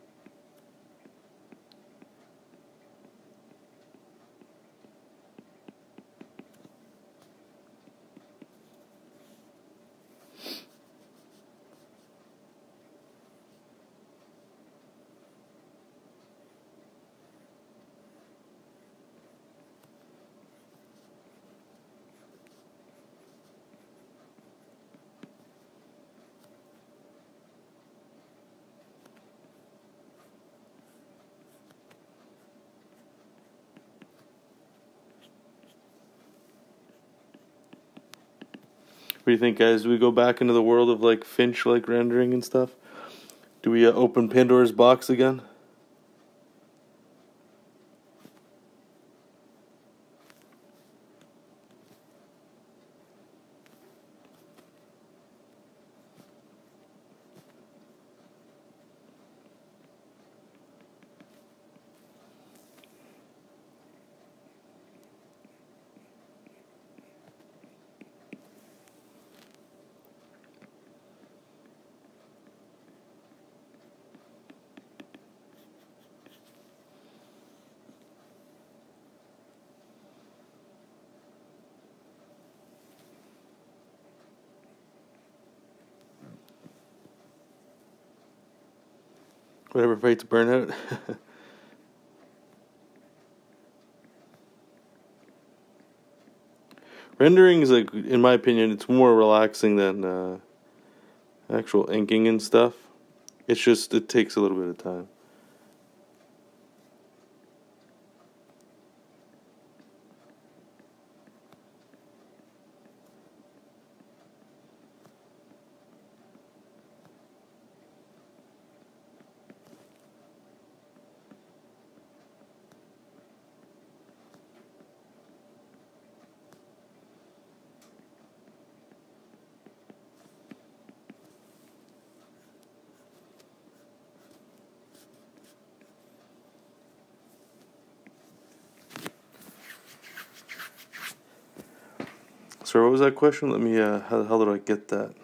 What do you think, guys? Do we go back into the world of like Finch like rendering and stuff? Do we open Pandora's box again? Whatever fights burnout. Rendering is like, in my opinion, it's more relaxing than actual inking and stuff. It's just, it takes a little bit of time. So what was that question? Let me, how the hell did I get that?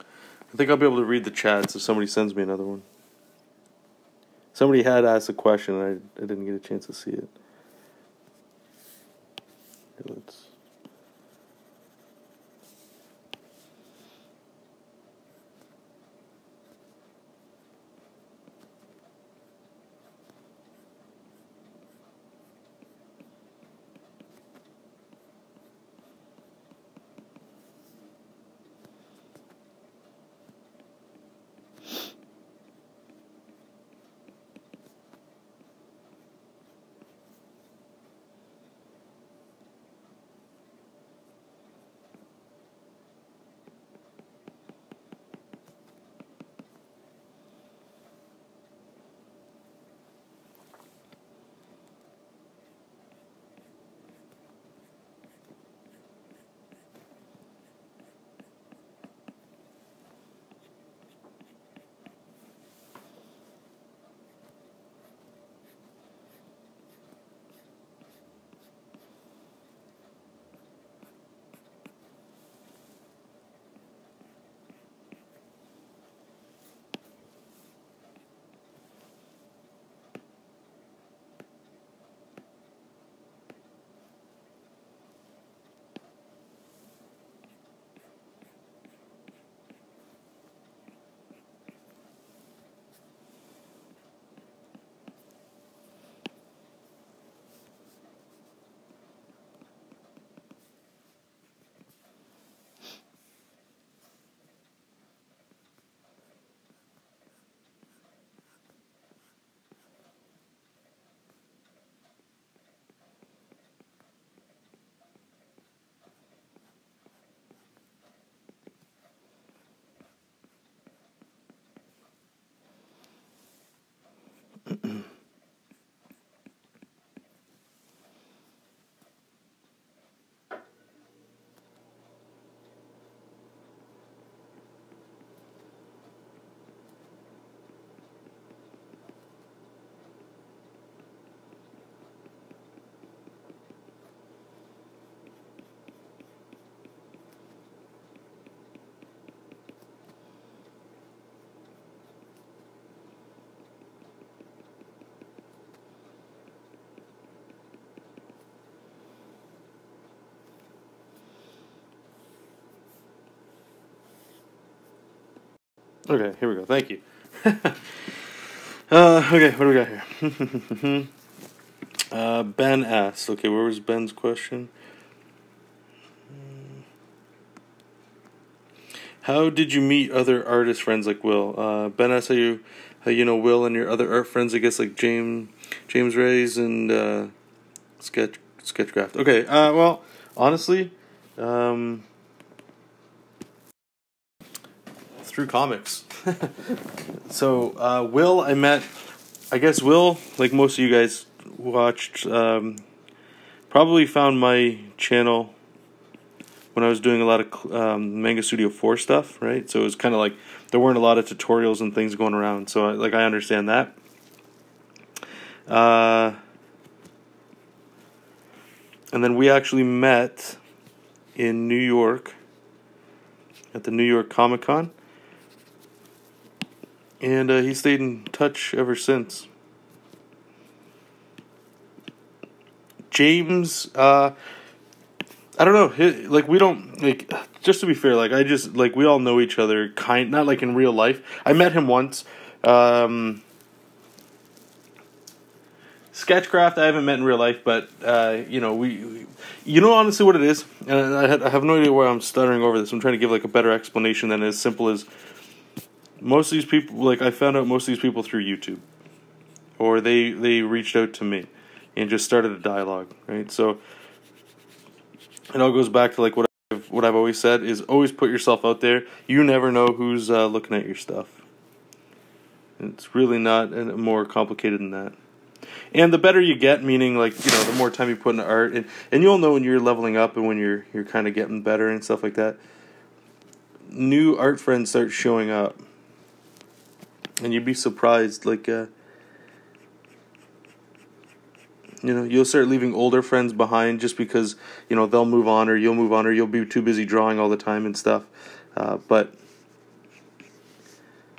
I think I'll be able to read the chats if somebody sends me another one. Somebody had asked a question and I didn't get a chance to see it. Here, let's... Okay, here we go. Thank you. Okay, what do we got here? Ben asked. Okay, where was Ben's question? How did you meet other artist friends like Will? Ben asked how you know Will and your other art friends. I guess like James Reyes and Sketchcraft. Okay. Well, honestly, through comics. So Will, I met. I guess Will, like most of you guys watched, probably found my channel when I was doing a lot of Manga Studio 4 stuff, right? So it was kind of like there weren't a lot of tutorials and things going around. So I understand that. And then we actually met in New York at the New York Comic Con. And he stayed in touch ever since. James, I don't know. Like, we don't, like, just to be fair, like, we all know each other, not like in real life. I met him once. Sketchcraft, I haven't met in real life, but, honestly what it is, and I have no idea why I'm stuttering over this. I'm trying to give, like, a better explanation than as simple as most of these people, like, I found out most of these people through YouTube. Or they reached out to me and just started a dialogue, right? So it all goes back to, like, what I've always said is always put yourself out there. You never know who's looking at your stuff. It's really not more complicated than that. And the better you get, meaning, like, the more time you put into art, and you'll know when you're leveling up and when you're kind of getting better and stuff like that. New art friends start showing up. And you'd be surprised, like, you'll start leaving older friends behind just because, they'll move on or you'll move on or you'll be too busy drawing all the time and stuff. But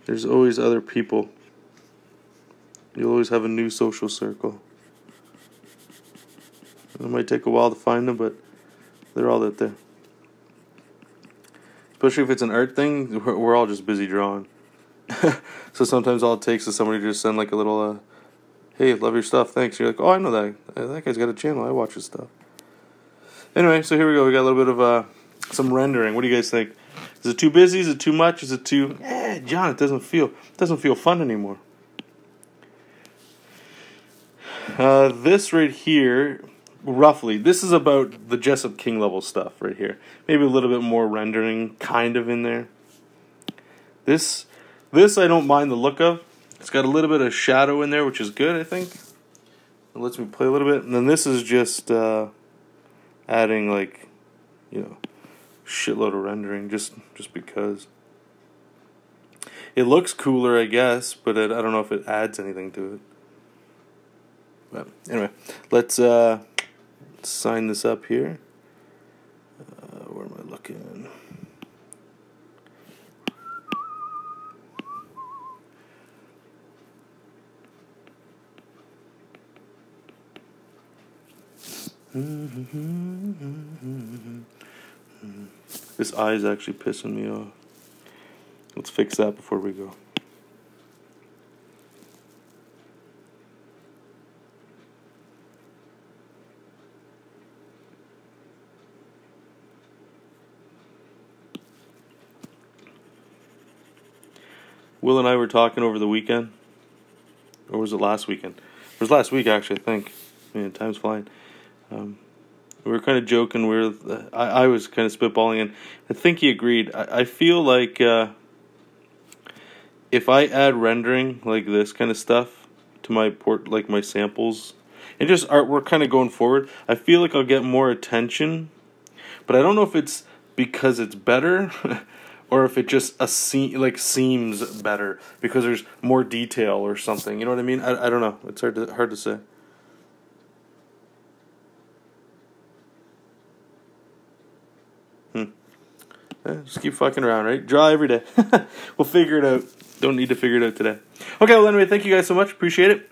there's always other people. You'll always have a new social circle. It might take a while to find them, but they're all out there. Especially if it's an art thing, we're all just busy drawing. So sometimes all it takes is somebody to just send like a little, hey, love your stuff, thanks. You're like, oh, I know that. That guy's got a channel. I watch his stuff. Anyway, so here we go. We got a little bit of some rendering. What do you guys think? Is it too busy? Is it too much? Is it too... John, it doesn't feel fun anymore. This right here, roughly, this is about the Jessup King level stuff right here. Maybe a little bit more rendering kind of in there. This I don't mind the look of. It's got a little bit of shadow in there, which is good, I think. It lets me play a little bit. And then this is just adding, like, shitload of rendering just because. It looks cooler, I guess, but I don't know if it adds anything to it. But anyway, let's sign this up here. Where am I looking? This eye is actually pissing me off. Let's fix that before we go. Will and I were talking over the weekend. Or was it last weekend? It was last week, actually, I think. Man, time's flying. We were kind of joking. I was kind of spitballing, and I think he agreed. I feel like if I add rendering like this kind of stuff to my my samples, and just artwork kind of going forward, I feel like I'll get more attention. But I don't know if it's because it's better, or if it just seems better because there's more detail or something. You know what I mean? I don't know. It's hard to say. Just keep fucking around, right? Draw every day. We'll figure it out. Don't need to figure it out today. Okay, well, anyway, thank you guys so much. Appreciate it.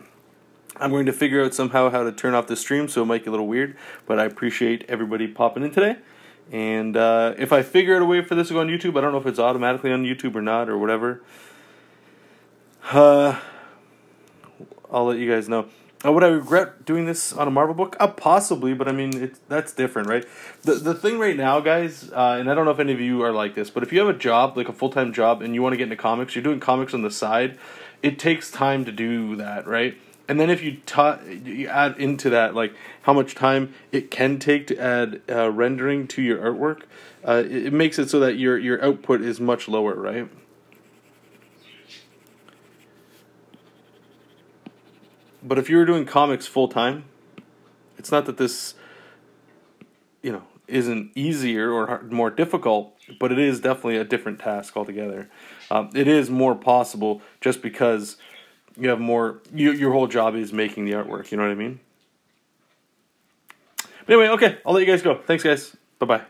I'm going to figure out somehow how to turn off the stream, so it might get a little weird, but I appreciate everybody popping in today. And if I figure out a way for this to go on YouTube, I don't know if it's automatically on YouTube or not or whatever. I'll let you guys know. Would I regret doing this on a Marvel book? Possibly, but I mean, that's different, right? The thing right now, guys, and I don't know if any of you are like this, but if you have a job, like a full-time job, and you want to get into comics, you're doing comics on the side, it takes time to do that, right? And then if you add into that, like, how much time it can take to add rendering to your artwork, it makes it so that your output is much lower, right? But if you were doing comics full-time, it's not that this, isn't easier or more difficult, but it is definitely a different task altogether. It is more possible just because you have more, your whole job is making the artwork, you know what I mean? But anyway, okay, I'll let you guys go. Thanks, guys. Bye-bye.